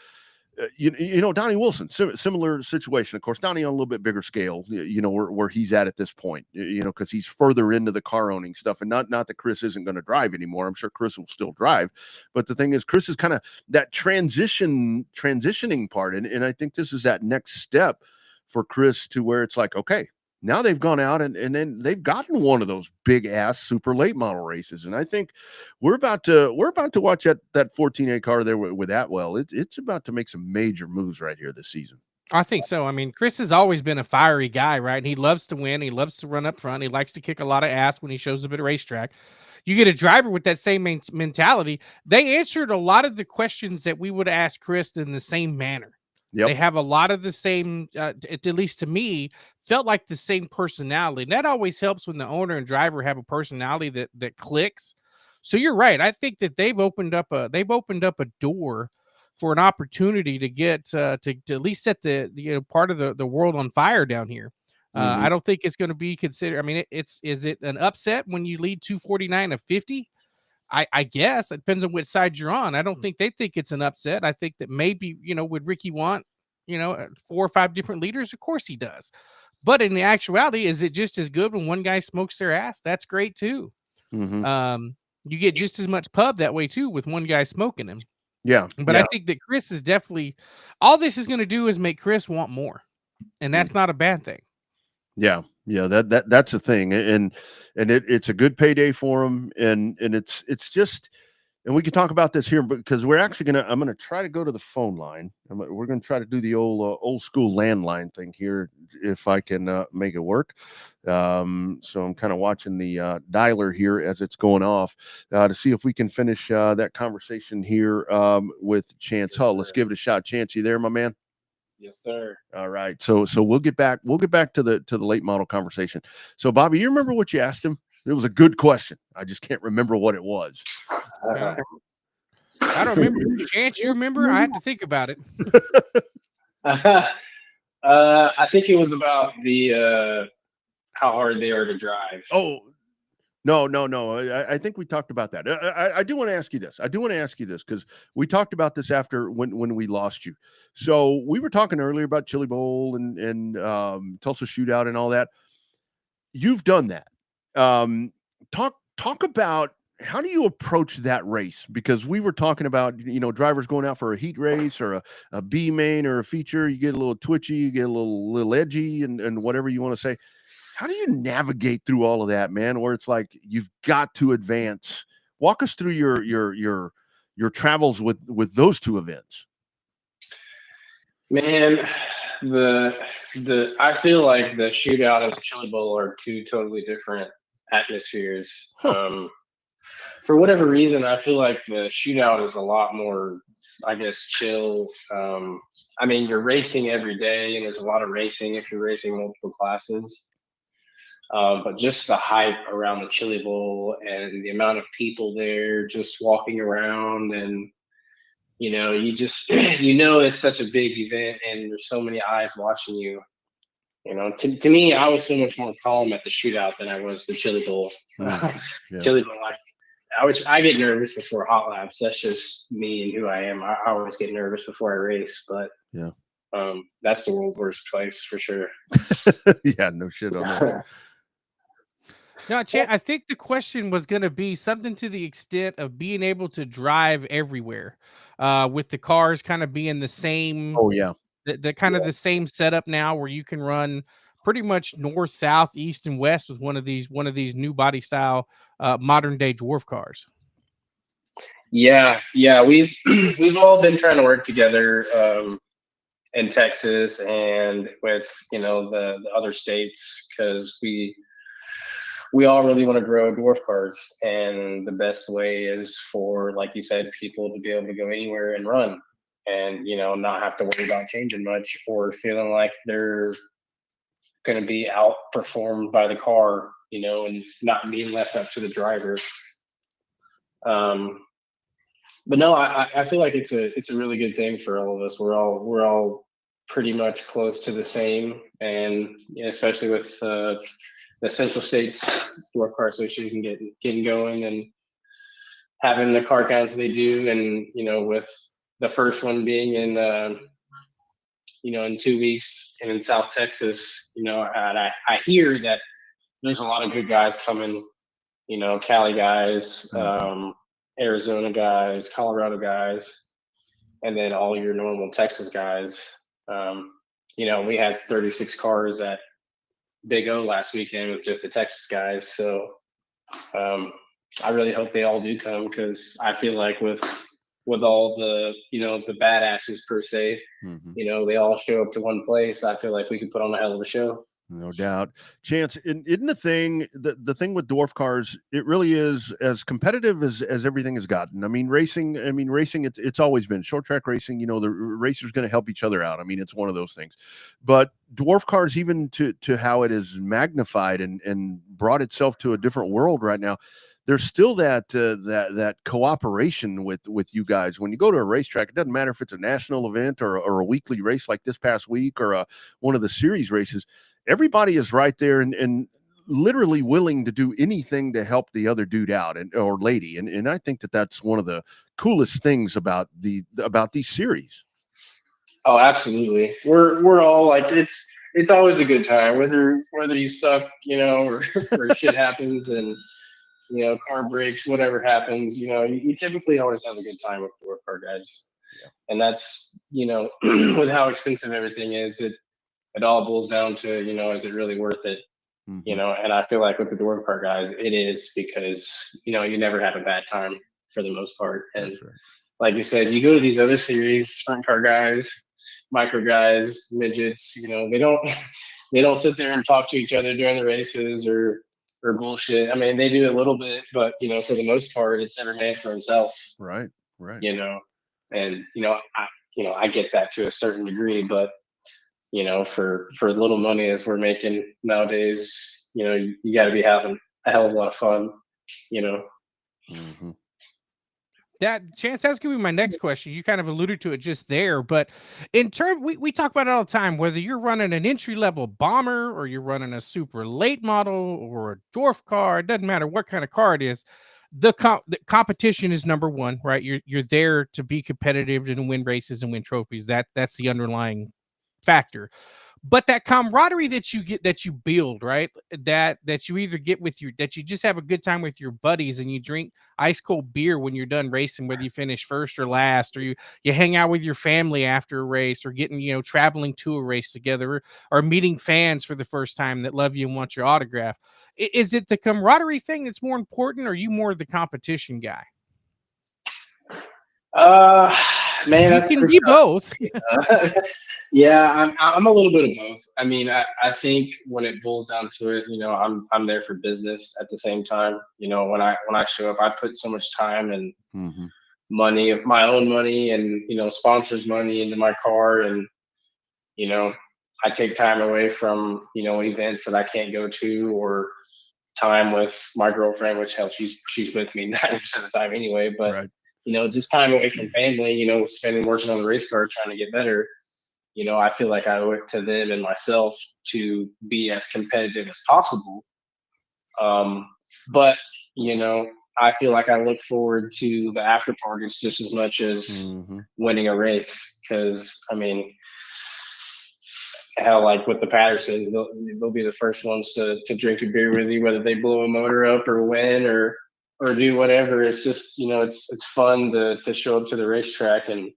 Donnie Wilson, similar situation. Of course, Donnie on a little bit bigger scale, where he's at this point, because he's further into the car owning stuff. And not that Chris isn't going to drive anymore. I'm sure Chris will still drive. But the thing is, Chris is kind of that transitioning part. And I think this is that next step for Chris to where it's like, okay, now they've gone out and then they've gotten one of those big ass super late model races. And I think we're about to watch that 14A car there with Atwell. It's about to make some major moves right here this season. I think so. I mean, Chris has always been a fiery guy, right? And he loves to win. He loves to run up front. He likes to kick a lot of ass when he shows up at a racetrack. You get a driver with that same mentality. They answered a lot of the questions that we would ask Chris in the same manner. Yep. They have a lot of the same, at least to me, felt like the same personality. And that always helps when the owner and driver have a personality that clicks. So you're right. I think that they've opened up a door for an opportunity to get to at least set the part of the world on fire down here. Mm-hmm. I don't think it's going to be considered. I mean, is it an upset when you lead 249 of 50? I guess it depends on which side you're on. I don't think they think it's an upset. I think that maybe, would Ricky want, 4 or 5 different leaders? Of course he does. But in the actuality, is it just as good when one guy smokes their ass? That's great too. Mm-hmm. You get just as much pub that way too with one guy smoking him. Yeah. But I think that Chris is definitely, all this is going to do is make Chris want more. And that's not a bad thing. Yeah. Yeah, that's a thing, and it's a good payday for him, and it's just, and we can talk about this here because I'm gonna try to go to the phone line. We're gonna try to do the old school landline thing here if I can make it work. So I'm kind of watching the dialer here as it's going off to see if we can finish that conversation here with Chance Hull. Let's give it a shot. Chance, you there, my man? Yes, sir. All right. So we'll get back to the late model conversation. So Bobby, you remember what you asked him? It was a good question. I just can't remember what it was. I don't remember. Chance, you remember? I had to think about it. I think it was about the how hard they are to drive. Oh, no. I think we talked about that. I do want to ask you this. Because we talked about this after when we lost you. So we were talking earlier about Chili Bowl and Tulsa Shootout and all that. you've done that. Talk about how do you approach that race? Because we were talking about, drivers going out for a heat race or a B main or a feature. You get a little twitchy, you get a little edgy, and whatever you want to say. How do you navigate through all of that, man? Where it's like you've got to advance. Walk us through your travels with those two events. Man, I feel like the shootout and the Chili Bowl are two totally different atmospheres. For whatever reason, I feel like the shootout is a lot more, I guess, chill. I mean, you're racing every day, and there's a lot of racing if you're racing multiple classes. But just the hype around the Chili Bowl and the amount of people there just walking around, and you just it's such a big event, and there's so many eyes watching you. To me, I was so much more calm at the shootout than I was the Chili Bowl. Yeah. Chili Bowl, I get nervous before hot laps. That's just me and who I am. I always get nervous before I race, but yeah, that's the world's worst place for sure. Yeah, no shit on that. No, I think the question was going to be something to the extent of being able to drive everywhere, with the cars kind of being the same. Oh yeah, the kind of the same setup now, where you can run pretty much north, south, east, and west with one of these new body style modern day dwarf cars. Yeah, we've all been trying to work together in Texas and with the other states, because we all really want to grow dwarf cars, and the best way is for, like you said, people to be able to go anywhere and run, and not have to worry about changing much or feeling like they're going to be outperformed by the car, and not being left up to the driver. But no, I feel like it's a really good thing for all of us. We're all pretty much close to the same, and especially with the Central States Dwarf Car Association getting going and having the car counts they do, and with the first one being in in 2 weeks and in South Texas, and I hear that there's a lot of good guys coming, Cali guys, Arizona guys, Colorado guys, and then all your normal Texas guys. We had 36 cars at Big O last weekend with just the Texas guys. So I really hope they all do come, because I feel like with all the the badasses per se, they all show up to one place. I feel like we could put on a hell of a show. No doubt. Chance, isn't the thing with dwarf cars, it really is as competitive as everything has gotten. I mean, racing, it's always been short track racing. The racer's going to help each other out. I mean, it's one of those things. But dwarf cars, even to how it is magnified and brought itself to a different world right now, there's still that cooperation with you guys. When you go to a racetrack, it doesn't matter if it's a national event or a weekly race like this past week, or one of the series races. Everybody is right there and literally willing to do anything to help the other dude out or lady. And I think that's one of the coolest things about these series. Oh, absolutely. We're all like, it's always a good time, whether you suck, or shit happens, and car breaks, whatever happens, you typically always have a good time with dwarf car guys. Yeah. And that's, with how expensive everything is, it all boils down to, is it really worth it? And I feel like with the dwarf car guys, it is, because, you never have a bad time for the most part. And right. Like you said, you go to these other series, sprint car guys, micro guys, midgets, they don't sit there and talk to each other during the races or bullshit. I mean, they do a little bit, but, for the most part, it's every man for himself. Right. And, I get that to a certain degree, but, for little money as we're making nowadays, you got to be having a hell of a lot of fun, That Chance, that's gonna be my next question. You kind of alluded to it just there, but in terms, we talk about it all the time, whether you're running an entry-level bomber or you're running a super late model or a dwarf car, it doesn't matter what kind of car it is. The competition is number one, right? You're there to be competitive and win races and win trophies. That's the underlying factor. But that camaraderie that you get, that you build, right? That you either get with that you just have a good time with your buddies and you drink ice cold beer when you're done racing, whether you finish first or last, or you hang out with your family after a race, or getting, traveling to a race together, or meeting fans for the first time that love you and want your autograph. Is it the camaraderie thing that's more important, or are you more the competition guy? Man, that's you can pretty be both. Yeah, I'm a little bit of both. I mean, I think when it boils down to it, I'm there for business at the same time. When I show up, I put so much time and money, of my own money, and sponsors' money into my car, and I take time away from events that I can't go to, or time with my girlfriend, which helps. She's with me 90% of the time anyway, but. Right. Just time away from family, spending working on the race car, trying to get better. I feel like I owe it to them and myself to be as competitive as possible. But, I feel like I look forward to the after parties just as much as winning a race. Because, I mean, hell, like with the Pattersons, they'll be the first ones to drink a beer with you, whether they blow a motor up or win or do whatever. It's just, it's fun to show up to the racetrack and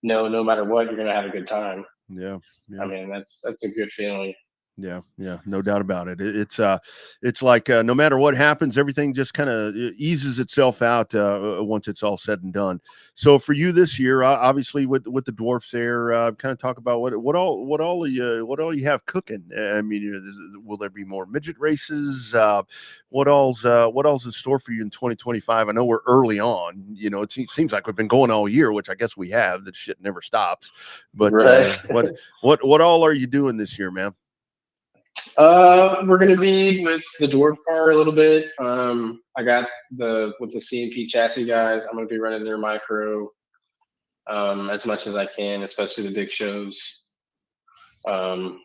know no matter what, you're going to have a good time. Yeah. I mean, that's a good feeling. Yeah, no doubt about it. It's like no matter what happens, everything just kind of eases itself out once it's all said and done. So for you this year, obviously with the dwarfs there, kind of talk about what all you have cooking. I mean, will there be more midget races? What all's in store for you in 2025? I know we're early on. It seems like we've been going all year, which I guess we have. That shit never stops. But right. What all are you doing this year, man? We're gonna be with the dwarf car a little bit. I got with the C&P chassis guys. I'm gonna be running their micro as much as I can, especially the big shows. And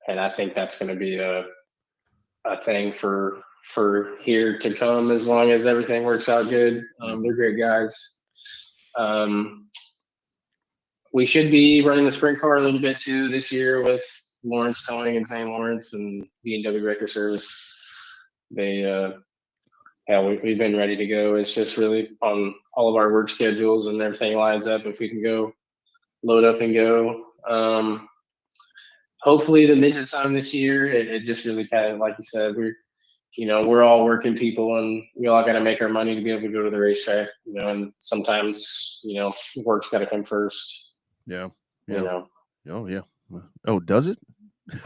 I think that's gonna be a thing for here to come, as long as everything works out good. They're great guys. We should be running the sprint car a little bit too this year with Lawrence Towing in St. Lawrence and B&W Wrecker Service. We've been ready to go. It's just really on all of our work schedules and everything lines up. If we can go load up and go. Hopefully the midget time this year, it just really kind of, like you said, we're all working people and we all got to make our money to be able to go to the racetrack, and sometimes, work's got to come first. Yeah. Oh yeah. Oh, does it?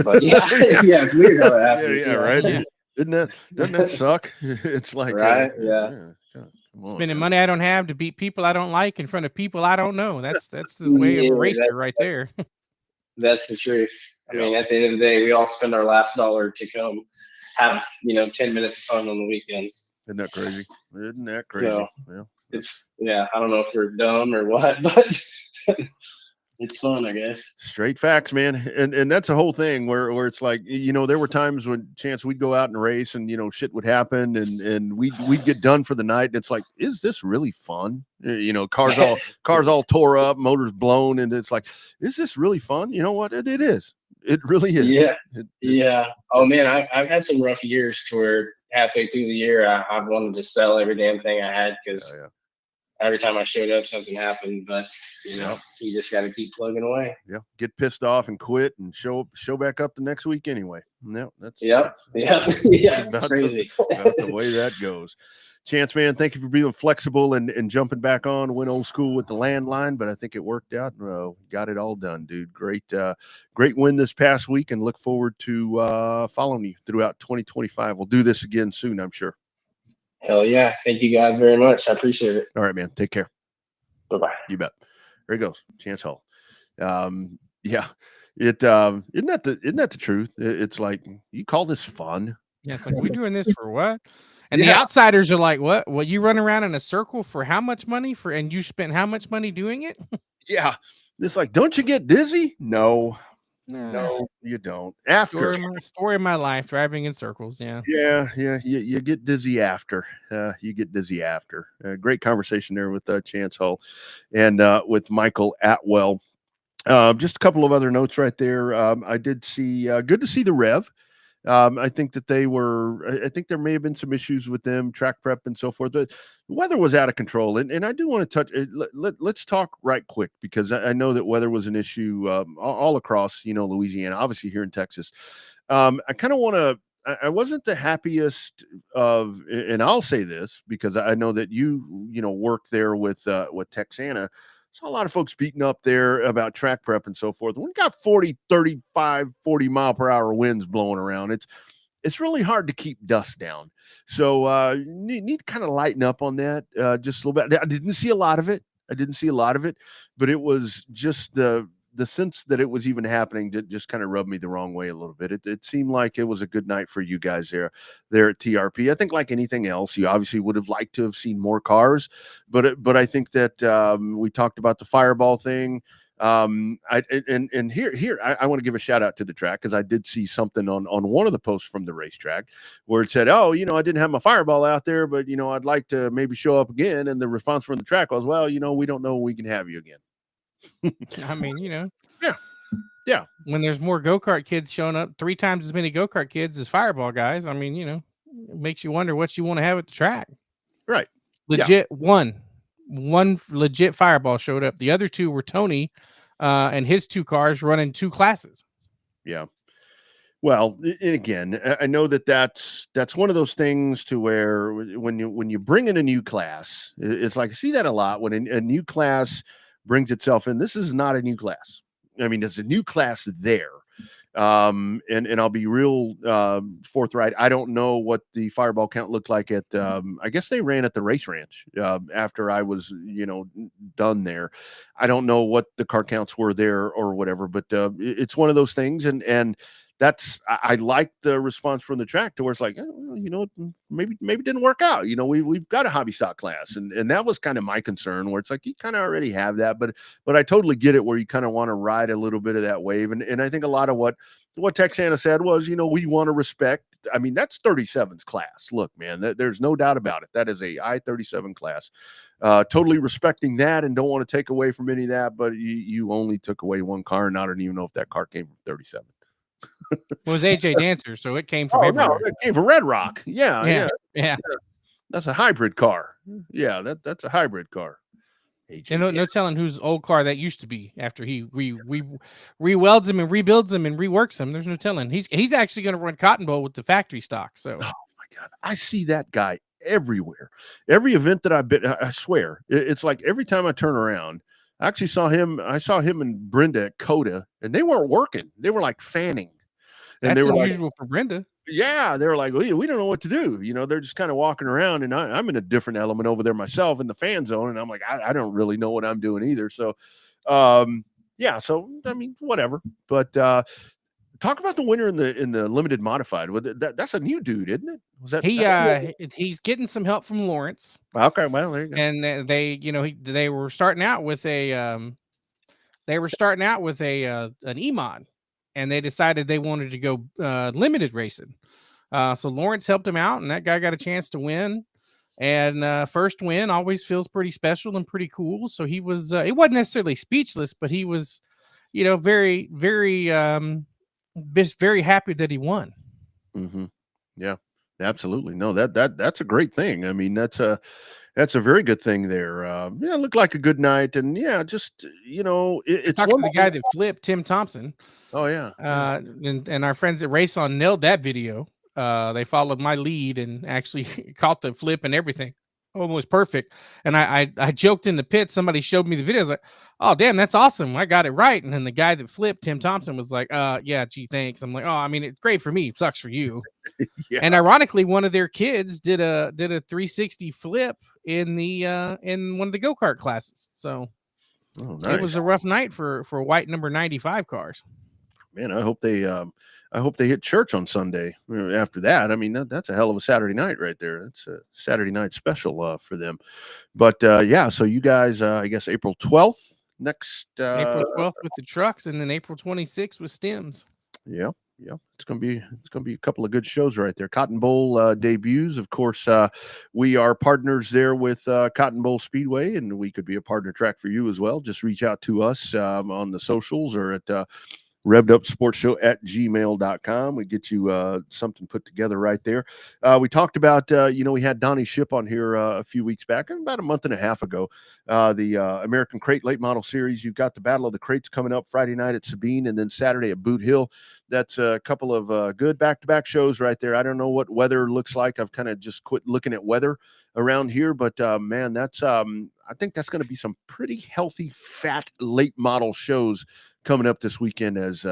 But yeah, yeah, it's weird how that happens. Yeah, right. Yeah. Doesn't that suck? It's like right. Spending money I don't have to beat people I don't like in front of people I don't know. That's the way of a racer right there. That's the truth. I mean, at the end of the day, we all spend our last dollar to come have 10 minutes of fun on the weekend. Isn't that crazy? So, yeah. I don't know if we're dumb or what, but it's fun, I guess. Straight facts, man. And that's a whole thing where it's like, there were times when Chance, we'd go out and race and, shit would happen and we'd get done for the night. And it's like, is this really fun? Cars all tore up, motors blown. And it's like, is this really fun? You know what? It is. It really is. Yeah. Yeah. Oh man, I've had some rough years to where halfway through the year, I've wanted to sell every damn thing I had because every time I showed up, something happened. But you just got to keep plugging away. Yeah, get pissed off and quit and show back up the next week anyway. No, that's It's crazy. That's the way that goes. Chance, man, thank you for being flexible and jumping back on. Went old school with the landline, but I think it worked out. Got it all done, dude. Great win this past week, and look forward to following you throughout 2025. We'll do this again soon, I'm sure. Hell yeah. Thank you guys very much. I appreciate it. All right, man. Take care. Bye-bye. You bet. There he goes. Chance Hall. Yeah. Isn't that the truth? It's like, you call this fun? Yeah, it's like, we're doing this for what? And the outsiders are like, what? Well, you run around in a circle for how much money and you spent how much money doing it? Yeah. It's like, don't you get dizzy? No, you don't. After story of my life, driving in circles. Yeah. You get dizzy after. Great conversation there with Chance Hull and with Michael Atwell. Just a couple of other notes right there. I did see, good to see the Rev. I think that I think there may have been some issues with them, track prep and so forth. But the weather was out of control. And I do want to touch, let's talk right quick, because I know that weather was an issue all across, Louisiana, obviously here in Texas. I kind of want to, I wasn't the happiest of, and I'll say this because I know that you work there with Texana. Saw a lot of folks beating up there about track prep and so forth. When you got 40, 35, 40 mile per hour winds blowing around, it's really hard to keep dust down. So need to kind of lighten up on that just a little bit. I didn't see a lot of it. But it was just the sense that it was even happening that just kind of rubbed me the wrong way a little bit. It seemed like it was a good night for you guys there at TRP. I think like anything else, you obviously would have liked to have seen more cars, but I think that we talked about the fireball thing. I want to give a shout out to the track, because I did see something on one of the posts from the racetrack where it said, I didn't have my fireball out there, but I'd like to maybe show up again. And the response from the track was, well, we don't know when we can have you again. I mean, yeah. When there's more go-kart kids showing up, 3 times as many go-kart kids as fireball guys, I mean, it makes you wonder what you want to have at the track. Right. Legit. Yeah. One legit fireball showed up. The other 2 were Tony and his 2 cars running 2 classes. Yeah. Well, and again, I know that's one of those things to where when you bring in a new class, it's like I see that a lot when a new class brings itself in. This is not a new class. I mean, there's a new class there. And I'll be real forthright. I don't know what the fireball count looked like at I guess they ran at the race ranch after I was done there. I don't know what the car counts were there or whatever, but it's one of those things. And that's I like the response from the track to where it's like, maybe it didn't work out. We've got a hobby stock class, and that was kind of my concern, where it's like you kind of already have that, but I totally get it where you kind of want to ride a little bit of that wave. And I think a lot of what Texana said was, we want to respect. I mean, that's 37's class. Look, man, there's no doubt about it. That is a I-37 class. Totally respecting that and don't want to take away from any of that, but you only took away one car, and I don't even know if that car came from 37. It was AJ Dancer, so it came from everywhere. No, it came from Red Rock. Yeah. That's a hybrid car. Yeah, that's a hybrid car. And no telling whose old car that used to be after he re-welds him and rebuilds him and reworks him. There's no telling. He's actually going to run Cotton Bowl with the factory stock. So, oh my God, I see that guy everywhere. Every event that I've been, I swear, it's like every time I turn around. I actually saw him. I saw him and Brenda at Coda, and they weren't working. They were like fanning. And that's they were unusual for Brenda. Yeah, they were like, we don't know what to do. They're just kind of walking around, and I'm in a different element over there myself in the fan zone, and I'm like, I don't really know what I'm doing either. So, yeah. So I mean, whatever. But talk about the winner in the limited modified. That's a new dude, isn't it? Was that he's getting some help from Lawrence. Okay, well there you go. And they were starting out with an E-mod, and they decided they wanted to go limited racing. So Lawrence helped him out, and that guy got a chance to win. And first win always feels pretty special and pretty cool. So he was it wasn't necessarily speechless, but he was very, very very happy that he won. Mm-hmm. Yeah, absolutely. No, that's a great thing. I mean, that's a very good thing there. Yeah, it looked like a good night, and yeah, just it's one the guy that flipped, Tim Thompson. Oh yeah, and our friends at Race On nailed that video. They followed my lead and actually caught the flip and everything. Almost perfect. And I joked in the pit. Somebody showed me the video. I was like, oh, damn, that's awesome. I got it right. And then the guy that flipped, Tim Thompson, was like, yeah, gee, thanks. I'm like, oh, I mean, it's great for me. It sucks for you. Yeah. And ironically, one of their kids did a 360 flip in one of the go-kart classes. So nice. It was a rough night for white number 95 cars. Man, I hope they hit church on Sunday after that. I mean, that's a hell of a Saturday night right there. That's a Saturday night special for them. But yeah, so you guys, I guess April 12th next. April 12th with the trucks, and then April 26th with stems. Yeah. Yeah, it's gonna be a couple of good shows right there. Cotton Bowl debuts, of course. We are partners there with Cotton Bowl Speedway, and we could be a partner track for you as well. Just reach out to us on the socials or at revvedupsportshow@gmail.com. We get you something put together right there. We talked about, we had Donnie Ship on here a few weeks back, about a month and a half ago. The American Crate Late Model Series. You've got the Battle of the Crates coming up Friday night at Sabine, and then Saturday at Boot Hill. That's a couple of good back-to-back shows right there. I don't know what weather looks like. I've kind of just quit looking at weather around here, but man, that's I think that's going to be some pretty healthy, fat late model shows coming up this weekend as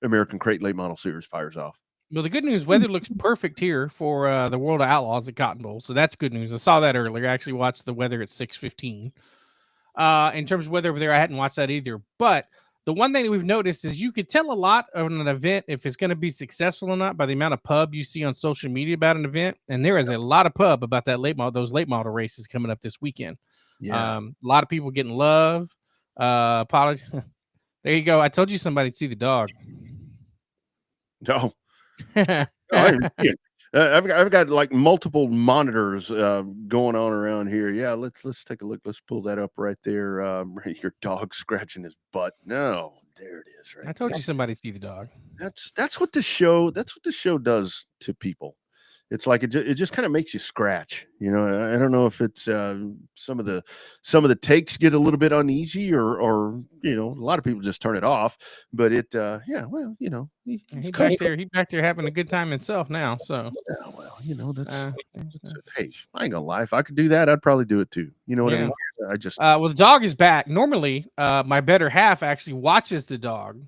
American Crate Late Model Series fires off. Well, the good news, weather looks perfect here for the World of Outlaws at Cotton Bowl, so that's good news. I saw that earlier. I actually watched the weather at 6:15. In terms of weather over there, I hadn't watched that either. But the one thing that we've noticed is you could tell a lot of an event if it's going to be successful or not by the amount of pub you see on social media about an event. And there is a lot of pub about that those late model races coming up this weekend. Yeah. A lot of people getting love. Apology. There you go. I told you somebody'd see the dog. No. I've got like multiple monitors going on around here. Yeah, let's take a look. Let's pull that up right there. Your dog scratching his butt. No, there it is. Right. I told you somebody'd see the dog. That's what the show does to people. It's like it just kind of makes you scratch. I don't know if it's some of the takes get a little bit uneasy or a lot of people just turn it off. But it he's back there having a good time himself now. So yeah, well, hey, I ain't gonna lie. If I could do that, I'd probably do it too. You know what I mean? I just the dog is back. Normally, my better half actually watches the dog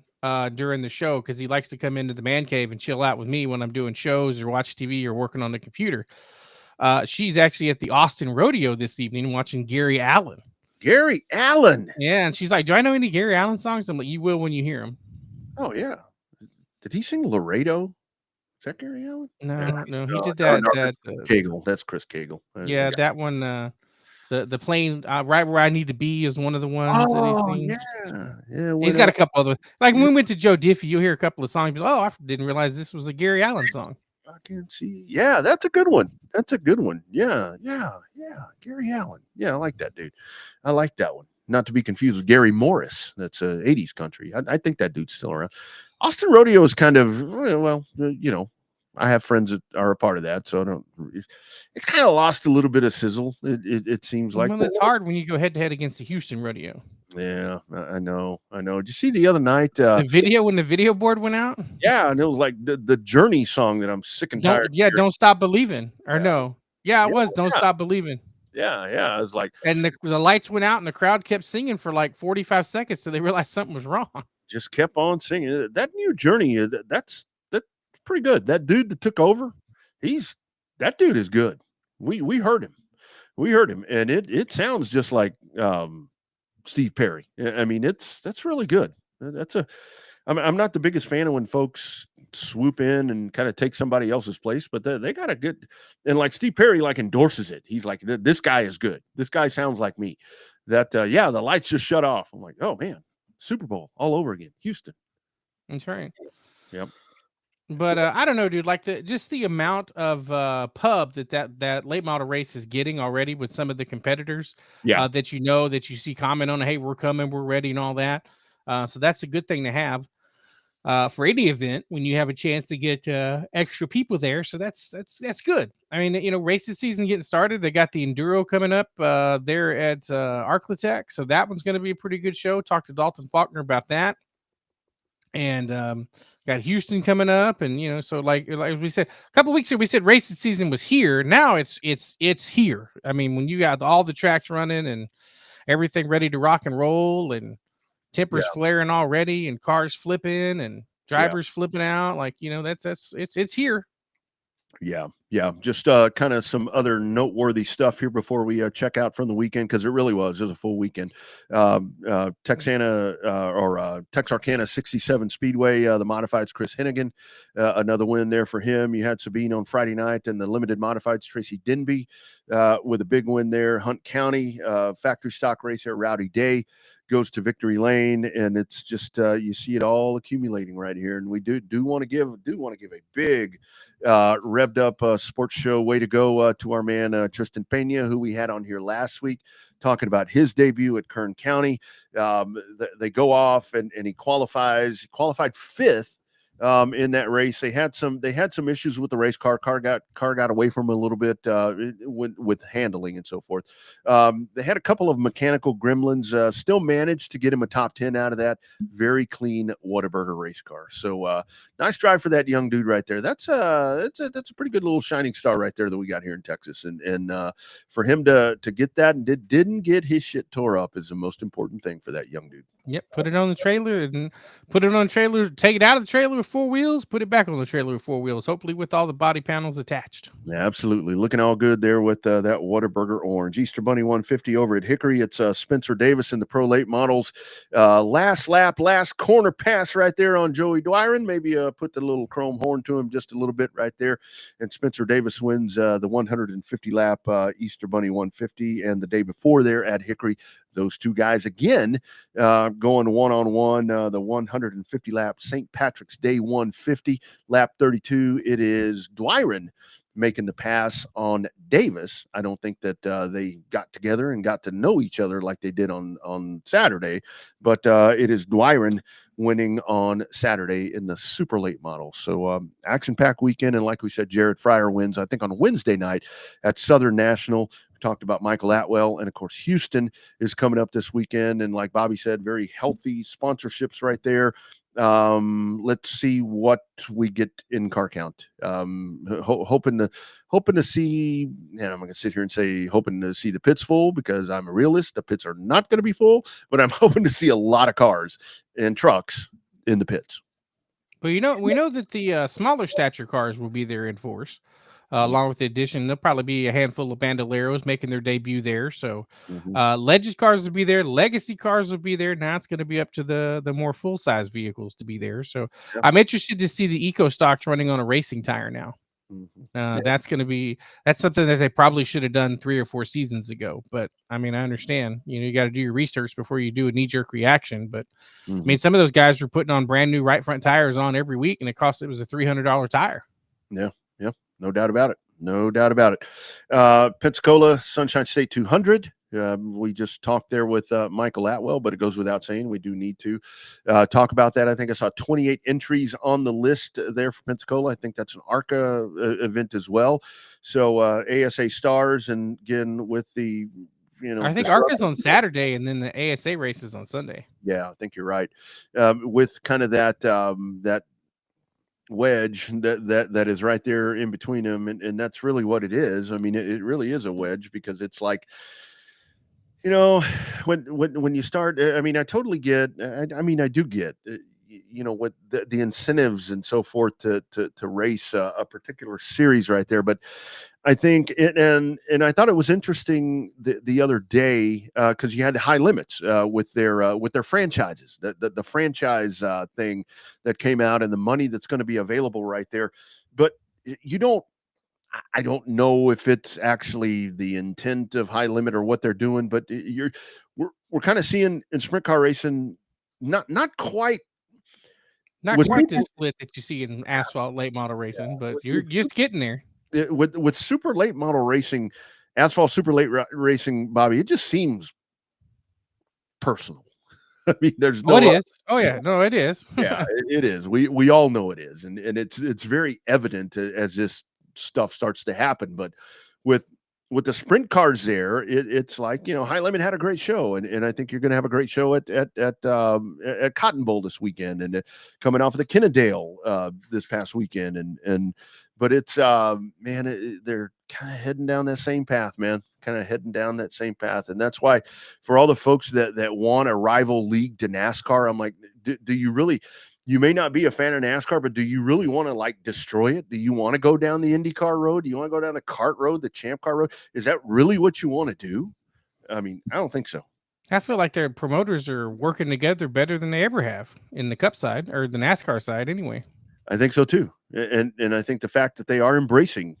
during the show because he likes to come into the man cave and chill out with me when I'm doing shows or watch TV or working on the computer. She's actually at the Austin Rodeo this evening watching Gary Allen. Gary Allen. Yeah, and she's like, "Do I know any Gary Allen songs?" I'm like, "You will when you hear them." Oh yeah. Did he sing Laredo? Is that Gary Allen? No, he did that. Cagle. That's Chris Cagle. Yeah, that one. The plane right where I need to be is one of the ones that he sings. Yeah. He's got a couple other, like when we went to Joe Diffie, you'll hear a couple of songs. Oh, I didn't realize this was a Gary Allen song. I can see. Yeah, that's a good one. Yeah. Gary Allen. Yeah, I like that dude. I like that one. Not to be confused with Gary Morris. That's 80s country. I think that dude's still around. Austin Rodeo is kind of, well, I have friends that are a part of that, so it's kind of lost a little bit of sizzle. It seems like. Well, it's hard when you go head to head against the Houston Rodeo. Yeah, I know. Did you see the other night the video when the video board went out? Yeah, and it was like the Journey song that I'm sick and tired. Yeah, Don't Stop Believing. Or no. Yeah, it was Don't Stop Believing. Yeah. I was like, and the lights went out and the crowd kept singing for like 45 seconds so they realized something was wrong. Just kept on singing. That new Journey, that's pretty good. That dude that took over, that dude is good. We heard him, and it sounds just like Steve Perry. I mean, that's really good. I'm not the biggest fan of when folks swoop in and kind of take somebody else's place, but they got a good, and like Steve Perry like endorses it. He's like, this guy is good. This guy sounds like me. That the lights just shut off. I'm like, oh man, Super Bowl all over again, Houston. That's right. Yep. But I don't know, dude. Like the amount of pub that late model race is getting already with some of the competitors. Yeah. That you see comment on, hey, we're coming, we're ready, and all that. So that's a good thing to have for any event when you have a chance to get extra people there. So that's good. I mean, races season getting started. They got the Enduro coming up there at Arclitech, so that one's going to be a pretty good show. Talked to Dalton Faulkner about that. And got Houston coming up, and so like we said a couple of weeks ago, we said racing season was here. Now it's here. I mean, when you got all the tracks running and everything ready to rock and roll, and tempers flaring already, and cars flipping, and drivers flipping out, like it's here. Yeah, Yeah, just kind of some other noteworthy stuff here before we check out from the weekend, because it really was a full weekend. Texarkana 67 Speedway, the modifieds, Chris Hennigan, another win there for him. You had Sabine on Friday night, and the limited modifieds, Tracy Denby, with a big win there. Hunt County factory stock race here, Rowdy Day goes to victory lane, and it's just you see it all accumulating right here. And we do want to give a big Revved Up Sports Show way to go to our man Tristan Pena, who we had on here last week talking about his debut at Kern County. They go off and he qualified fifth in that race. They had some issues with the race car. Car got away from him a little bit with handling and so forth. They had a couple of mechanical gremlins. Still managed to get him a top 10 out of that. Very clean Whataburger race car. So nice drive for that young dude right there. That's a pretty good little shining star right there that we got here in Texas. And for him to get that and didn't get his shit tore up is the most important thing for that young dude. Yep, put it on the trailer and put it on the trailer. Take it out of the trailer with 4 wheels. Put it back on the trailer with 4 wheels. Hopefully, with all the body panels attached. Yeah, absolutely, looking all good there with that Whataburger orange. Easter Bunny 150 over at Hickory. It's Spencer Davis in the Pro Late Models. Last lap, last corner pass right there on Joey Dwyron. Maybe put the little chrome horn to him just a little bit right there. And Spencer Davis wins the 150 lap Easter Bunny 150. And the day before there at Hickory, those two guys again going one-on-one, the 150 lap St. Patrick's Day 150, lap 32. It is Dwyron making the pass on Davis. I don't think that they got together and got to know each other like they did on Saturday, but it is Dwyron winning on Saturday in the super late model. So action-packed weekend, and like we said, Jared Fryer wins, I think, on Wednesday night at Southern National. Talked about Michael Atwell, and of course Houston is coming up this weekend, and like Bobby said, very healthy sponsorships right there. Let's see what we get in car count. Hoping to see, and I'm gonna sit here and say hoping to see the pits full, because I'm a realist. The pits are not going to be full, but I'm hoping to see a lot of cars and trucks in the pits. But we know that the smaller stature cars will be there in force. Along with the addition, there'll probably be a handful of Bandoleros making their debut there. So Legends cars will be there. Legacy cars will be there. Now it's going to be up to the more full-size vehicles to be there. So I'm interested to see the Eco Stocks running on a racing tire now. That's something that they probably should have done 3 or 4 seasons ago. But I mean, I understand, you got to do your research before you do a knee-jerk reaction. But I mean, some of those guys were putting on brand new right front tires on every week, and it was a $300 tire. Yeah. No doubt about it. Pensacola Sunshine State 200. We just talked there with Michael Atwell, but it goes without saying we do need to talk about that. I think I saw 28 entries on the list there for Pensacola. I think that's an ARCA event as well. So ASA Stars, and again with the I think ARCA's on Saturday, and then the ASA race is on Sunday. Yeah, I think you're right. With kind of that wedge that is right there in between them, and that's really what it is. I mean, it really is a wedge, because it's like, when you start, I mean, I totally get, I do get, what the incentives and so forth to race a particular series right there. But I think and I thought it was interesting the other day, because you had the high limits with their franchises, the franchise thing that came out, and the money that's going to be available right there. But I don't know if it's actually the intent of high limit or what they're doing, but we're kind of seeing in sprint car racing not quite the split that you see in asphalt late model racing, but you're just getting there. With super late model racing, asphalt super late racing, Bobby, it just seems personal. I mean, there's no. It is. Oh yeah, no, it is. Yeah, it is. We all know it is, and it's very evident as this stuff starts to happen. But with the sprint cars there, it's like, high limit had a great show, and I think you're going to have a great show at Cotton Bowl this weekend, and coming off of the Kennedale this past weekend, but it's they're kind of heading down that same path, man. And that's why, for all the folks that want a rival league to NASCAR, I'm like, do you really? you may not be a fan of NASCAR, but do you really want to like destroy it? Do you want to go down the IndyCar road? Do you want to go down the kart road, the Champ Car road? Is that really what you want to do? I mean, I don't think so. I feel like their promoters are working together better than they ever have in the Cup side or the NASCAR side anyway. I think so too, and I think the fact that they are embracing,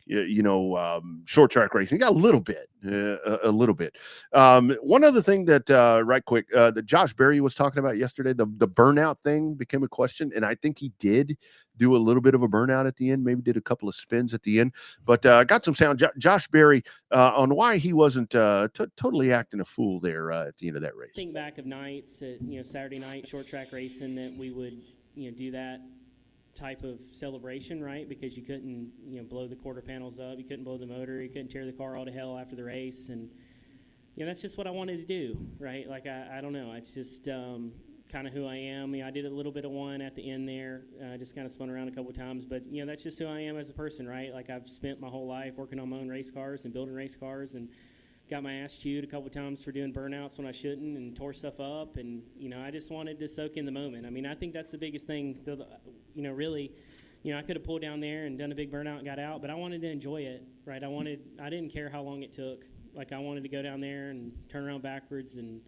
short track racing, a little bit. One other thing that, right quick, that Josh Berry was talking about yesterday, the burnout thing became a question, and I think he did do a little bit of a burnout at the end, maybe did a couple of spins at the end, but got some sound. Josh Berry on why he wasn't totally acting a fool there at the end of that race. Think back of nights, Saturday night short track racing that we would, do that type of celebration, right? Because you couldn't, blow the quarter panels up, you couldn't blow the motor, you couldn't tear the car all to hell after the race, and that's just what I wanted to do, right? Like I don't know, it's just kind of who I am. I did a little bit of one at the end there, just kind of spun around a couple of times, but that's just who I am as a person, right? Like I've spent my whole life working on my own race cars and building race cars, and got my ass chewed a couple of times for doing burnouts when I shouldn't and tore stuff up. And, I just wanted to soak in the moment. I mean, I think that's the biggest thing, really, I could have pulled down there and done a big burnout and got out, but I wanted to enjoy it, right? I didn't care how long it took. Like I wanted to go down there and turn around backwards and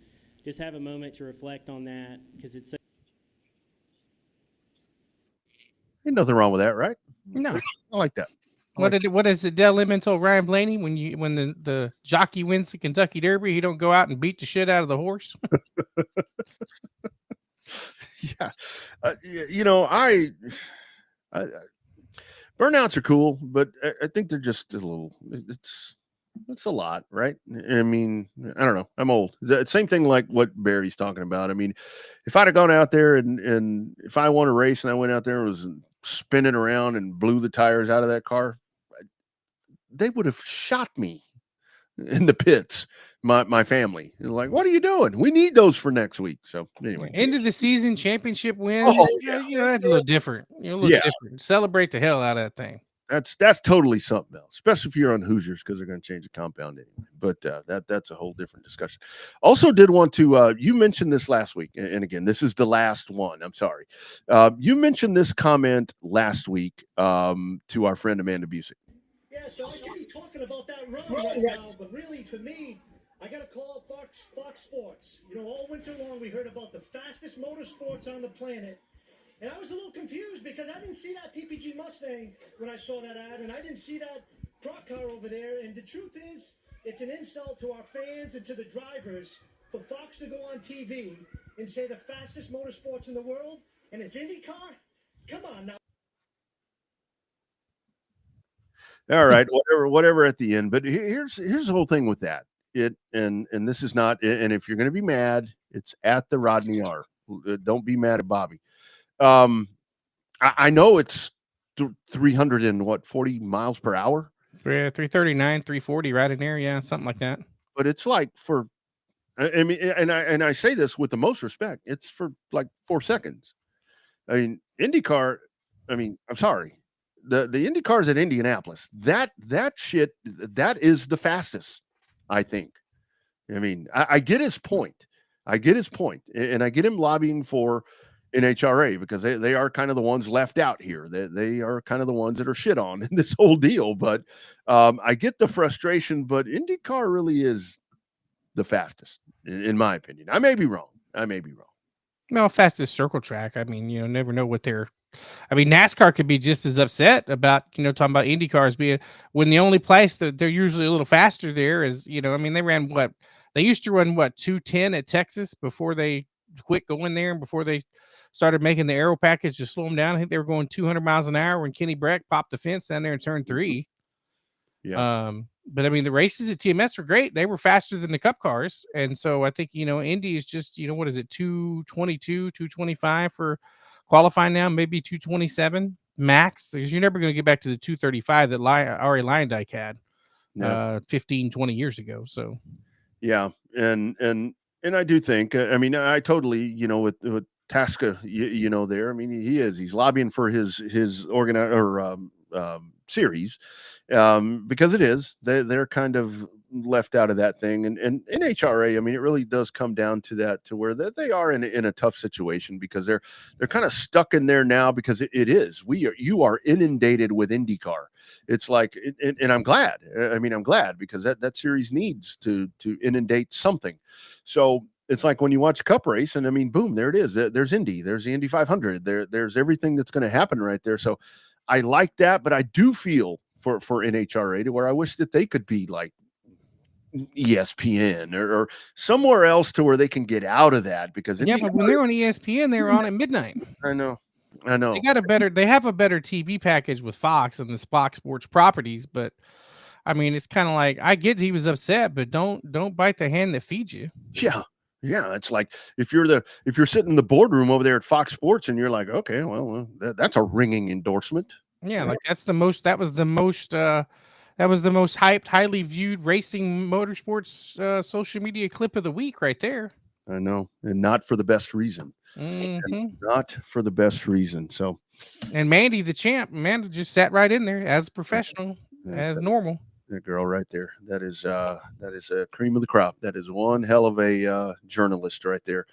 just have a moment to reflect on that, because it's Ain't nothing wrong with that, right? No. I like that. What is it Dale Lemon told Ryan Blaney when the jockey wins the Kentucky Derby, he don't go out and beat the shit out of the horse? Yeah. Burnouts are cool, but I think they're just a little, it's a lot, right? I mean, I don't know. I'm old. Same thing like what Barry's talking about. I mean, if I'd have gone out there and if I won a race and I went out there and was spinning around and blew the tires out of that car, they would have shot me in the pits. My family, like, what are you doing? We need those for next week. So anyway, End of the season championship win. Oh, That's a little different. Different. Celebrate the hell out of that thing. That's totally something else, especially if you're on Hoosiers, because they're going to change the compound anyway. But that's a whole different discussion. Also, did want to you mentioned this last week, and again, this is the last one. I'm sorry. You mentioned this comment last week to our friend Amanda Busick. Yeah, so I should be talking about that run right now, but really, for me, I got to call Fox Sports. All winter long we heard about the fastest motorsports on the planet, and I was a little confused because I didn't see that PPG Mustang when I saw that ad, and I didn't see that Croc car over there, and the truth is, it's an insult to our fans and to the drivers for Fox to go on TV and say the fastest motorsports in the world, and it's IndyCar? Come on now. All right, whatever at the end. But here's the whole thing with that. And this is not. And if you're going to be mad, it's at the Rodney R. Don't be mad at Bobby. I know it's 340 miles per hour. Yeah, 339, 340, right in there. Yeah, something like that. But it's like for. I mean, and I say this with the most respect. It's for like 4 seconds. I mean, IndyCar. I mean, I'm sorry. The Indy cars at Indianapolis, that shit, that is the fastest, I think. I mean, I get his point. And I get him lobbying for NHRA because they are kind of the ones left out here. They are kind of the ones that are shit on in this whole deal. But I get the frustration, but IndyCar really is the fastest, in my opinion. I may be wrong. No, fastest circle track. I mean, never know what they're. I mean, NASCAR could be just as upset about, talking about Indy cars being when the only place that they're usually a little faster there is, I mean, they used to run 210 at Texas before they quit going there and before they started making the aero package to slow them down. I think they were going 200 miles an hour when Kenny Breck popped the fence down there in turn 3. Yeah. But I mean, the races at TMS were great. They were faster than the Cup cars. And so I think, Indy is just, what is it? 222, 225 for qualifying now, maybe 227 max, because you're never going to get back to the 235 that Ari Leyendijk had 15, 20 years ago. So, yeah. And I do think, I mean, I totally, with Tasca, there, I mean, he's lobbying for his series because it is, they're kind of left out of that thing. And NHRA, I mean, it really does come down to that, to where they are in a tough situation, because they're kind of stuck in there now, because it is. You are inundated with IndyCar. It's like, and I'm glad. I mean, I'm glad, because that series needs to inundate something. So it's like when you watch a cup race, and I mean, boom, there it is. There's Indy. There's the Indy 500. There's everything that's going to happen right there. So I like that, but I do feel for NHRA, to where I wish that they could be like ESPN or somewhere else, to where they can get out of that, because Yeah, but when they're on ESPN, they're on at midnight. I know. They have a better TV package with Fox and the Fox Sports properties, but I mean, it's kind of like, I get he was upset, but don't bite the hand that feeds you. Yeah, it's like if you're sitting in the boardroom over there at Fox Sports, and you're like, okay, well, that's a ringing endorsement. Yeah, like that was the most hyped, highly viewed racing motorsports social media clip of the week right there. I know, and not for the best reason. Not for the best reason. So, and Mandy, the champ, Amanda just sat right in there as professional, as normal. That girl right there. That is a cream of the crop. That is one hell of a journalist right there.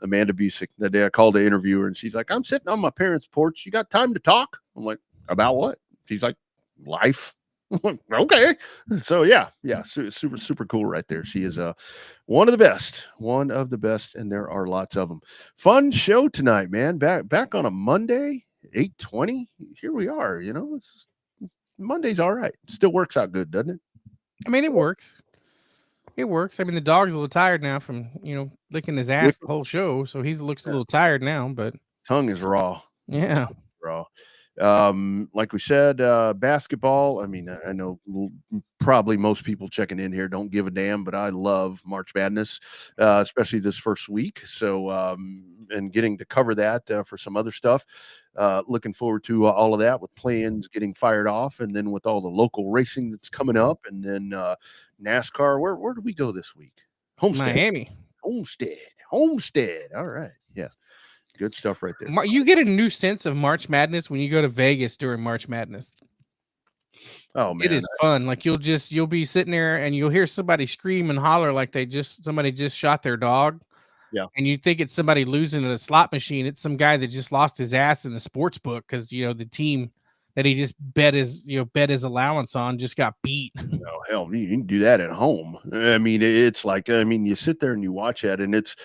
Amanda Busick. That day I called to interview her, and she's like, I'm sitting on my parents' porch. You got time to talk? I'm like, about what? She's like, life. Okay. So yeah, super cool right there. She is one of the best, and there are lots of them. Fun show tonight, man. Back on a Monday, 8:20. Here we are. You know, Monday's all right. Still works out good, doesn't it? I mean, it works. It works. I mean, the dog's a little tired now from licking his ass the whole show, so he looks a little tired now. But tongue is raw. Yeah, raw. Like we said, basketball. I mean, I know probably most people checking in here don't give a damn, but I love March Madness, especially this first week. So, and getting to cover that for some other stuff. Looking forward to all of that, with plans getting fired off, and then with all the local racing that's coming up, and then NASCAR. Where do we go this week? Homestead. Miami. Homestead. All right. Yeah. Good stuff right there. You get a new sense of March Madness when you go to Vegas during March Madness. Oh man, it is fun. Like you'll be sitting there and you'll hear somebody scream and holler like somebody just shot their dog. Yeah, and you think it's somebody losing at a slot machine. It's some guy that just lost his ass in the sports book because the team that he just bet his allowance on just got beat. Oh hell, you can do that at home. I mean, it's like, you sit there and you watch that, and it's.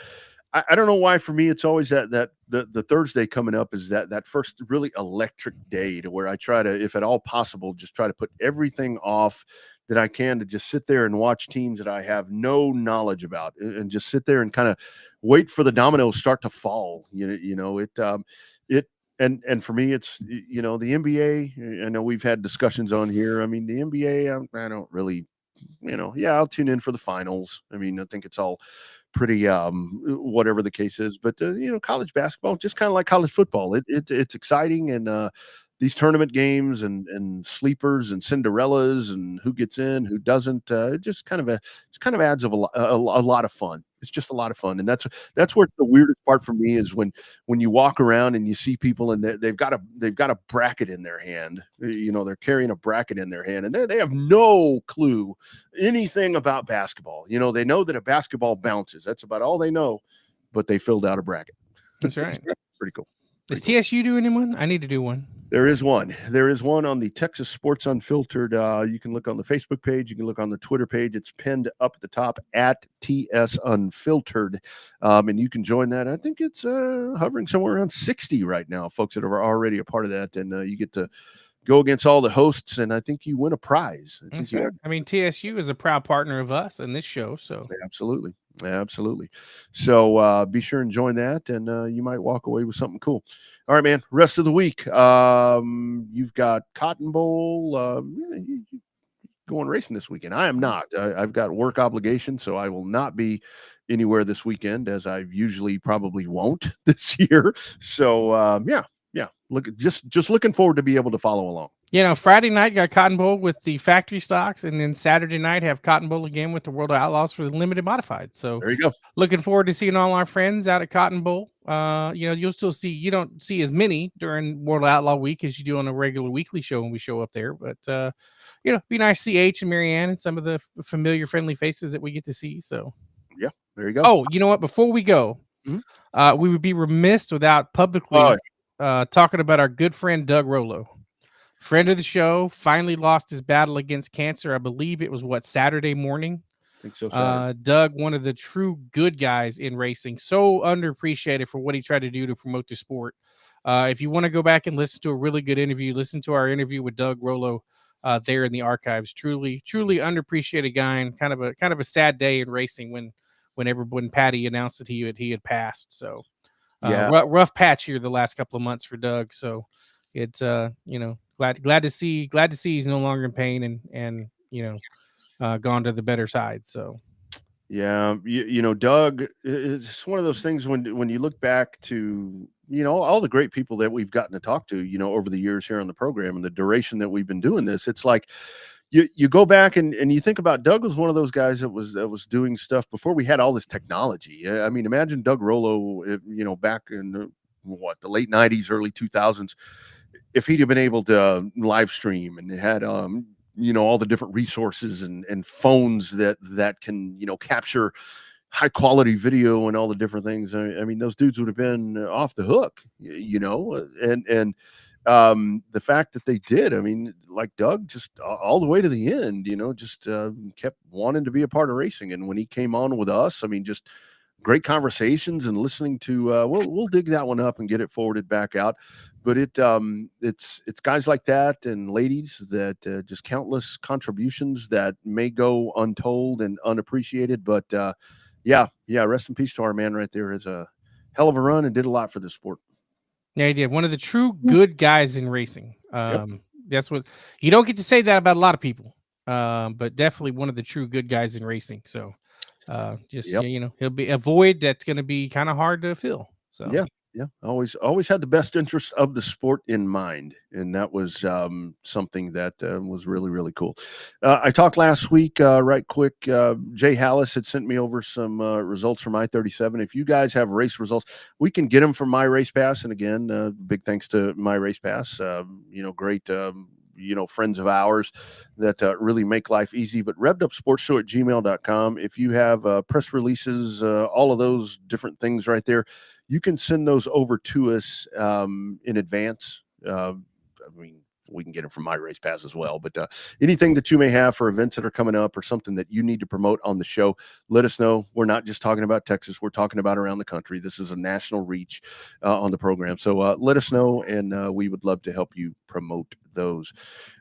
I don't know why, for me, it's always the Thursday coming up is that first really electric day, to where I try to, if at all possible, just try to put everything off that I can to just sit there and watch teams that I have no knowledge about, and just sit there and kind of wait for the dominoes start to fall. And for me, it's, the NBA. I know we've had discussions on here. I mean, the NBA, I don't really, I'll tune in for the finals. I mean, I think it's all pretty whatever the case is, but college basketball, just kind of like college football, it's exciting, and these tournament games and sleepers and Cinderellas and who gets in, who doesn't, it just kind of adds a lot of fun. It's just a lot of fun, and that's where the weirdest part for me is when you walk around and you see people and they've got a bracket in their hand. They're carrying a bracket in their hand, and they have no clue anything about basketball. They know that a basketball bounces. That's about all they know, but they filled out a bracket. That's right. Pretty cool. Does TSU do anyone? I need to do one. There is one. There is one on the Texas Sports Unfiltered. You can look on the Facebook page. You can look on the Twitter page. It's pinned up at the top at TS Unfiltered. And you can join that. I think it's hovering somewhere around 60 right now, folks that are already a part of that. And you get to go against all the hosts, and I think you win a prize. That's right. I mean, TSU is a proud partner of us in this show. So absolutely. So be sure and join that, and you might walk away with something cool. All right, man. Rest of the week, you've got Cotton Bowl. Going racing this weekend. I am not. I've got work obligations, so I will not be anywhere this weekend, as I usually probably won't this year. So just looking forward to be able to follow along. Friday night got Cotton Bowl with the factory stocks, and then Saturday night have Cotton Bowl again with the World of Outlaws for the limited modified. So there you go. Looking forward to seeing all our friends out at Cotton Bowl. You'll still see, you don't see as many during World of Outlaw week as you do on a regular weekly show when we show up there. But be nice to see H and Marianne and some of the familiar, friendly faces that we get to see. So yeah, there you go. Oh, you know what? Before we go, we would be remiss without publicly talking about our good friend Doug Rollo. Friend of the show, finally lost his battle against cancer. I believe it was Saturday morning. I think so. Doug, one of the true good guys in racing, so underappreciated for what he tried to do to promote the sport. If you want to go back and listen to a really good interview, listen to our interview with Doug Rollo there in the archives. Truly, truly underappreciated guy, and kind of a sad day in racing when Patty announced that he had passed. So rough patch here the last couple of months for Doug. So it's glad to see he's no longer in pain and gone to the better side. So yeah, Doug, it's one of those things when you look back to all the great people that we've gotten to talk to over the years here on the program and the duration that we've been doing this. It's like you go back and you think about Doug was one of those guys that was doing stuff before we had all this technology. I mean, imagine Doug Rollo, back in the late 90s, early 2000s. If he'd have been able to live stream and had all the different resources and phones that can capture high quality video and all the different things, I mean those dudes would have been off the hook, and the fact that they did, I mean, like Doug, just all the way to the end, just kept wanting to be a part of racing. And when he came on with us, I mean, just great conversations and listening to we'll dig that one up and get it forwarded back out. But it's guys like that and ladies that just countless contributions that may go untold and unappreciated. But rest in peace to our man right there. Is a hell of a run and did a lot for the sport. Yeah, he did. One of the true good guys in racing. That's what you don't get to say that about a lot of people. But definitely one of the true good guys in racing. So he'll be a void that's going to be kind of hard to fill. So always had the best interests of the sport in mind, and that was something that was really, really cool. I talked last week, right quick. Jay Hallis had sent me over some results from I-37. If you guys have race results, we can get them from My Race Pass. And again, big thanks to My Race Pass. Great. Friends of ours that really make life easy. But revvedupsportsshow@gmail.com. If you have press releases, all of those different things right there, you can send those over to us in advance. I mean, we can get them from My Race Pass as well. But anything that you may have for events that are coming up or something that you need to promote on the show, let us know. We're not just talking about Texas. We're talking about around the country. This is a national reach on the program. So let us know, and we would love to help you promote those.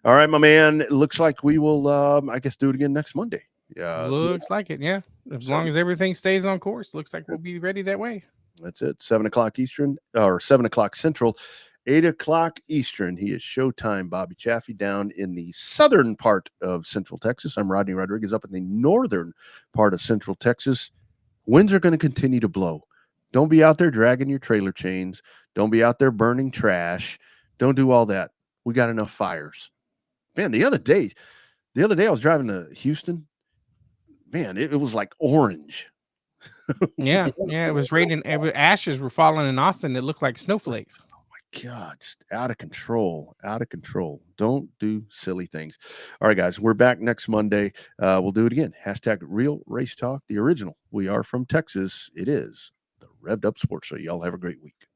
All right, my man. It looks like we will, I guess, do it again next Monday. Looks like it, yeah. As long as everything stays on course, looks like we'll be ready that way. That's it. 7 o'clock Eastern, or 7 o'clock Central, 8 o'clock Eastern. He is Showtime Bobby Chaffee down in the southern part of Central Texas. I'm Rodney Rodriguez up in the northern part of Central Texas. Winds are going to continue to blow. Don't be out there dragging your trailer chains. Don't be out there burning trash. Don't do all that. We got enough fires. Man, the other day I was driving to Houston. Man, it was like orange. Yeah, it was raining. Ashes were falling in Austin. It looked like snowflakes. Oh my God, just out of control. Don't do silly things. All right, guys, we're back next Monday. We'll do it again. # Real Race Talk, the original. We are from Texas. It is the Revved Up Sports Show. Y'all have a great week.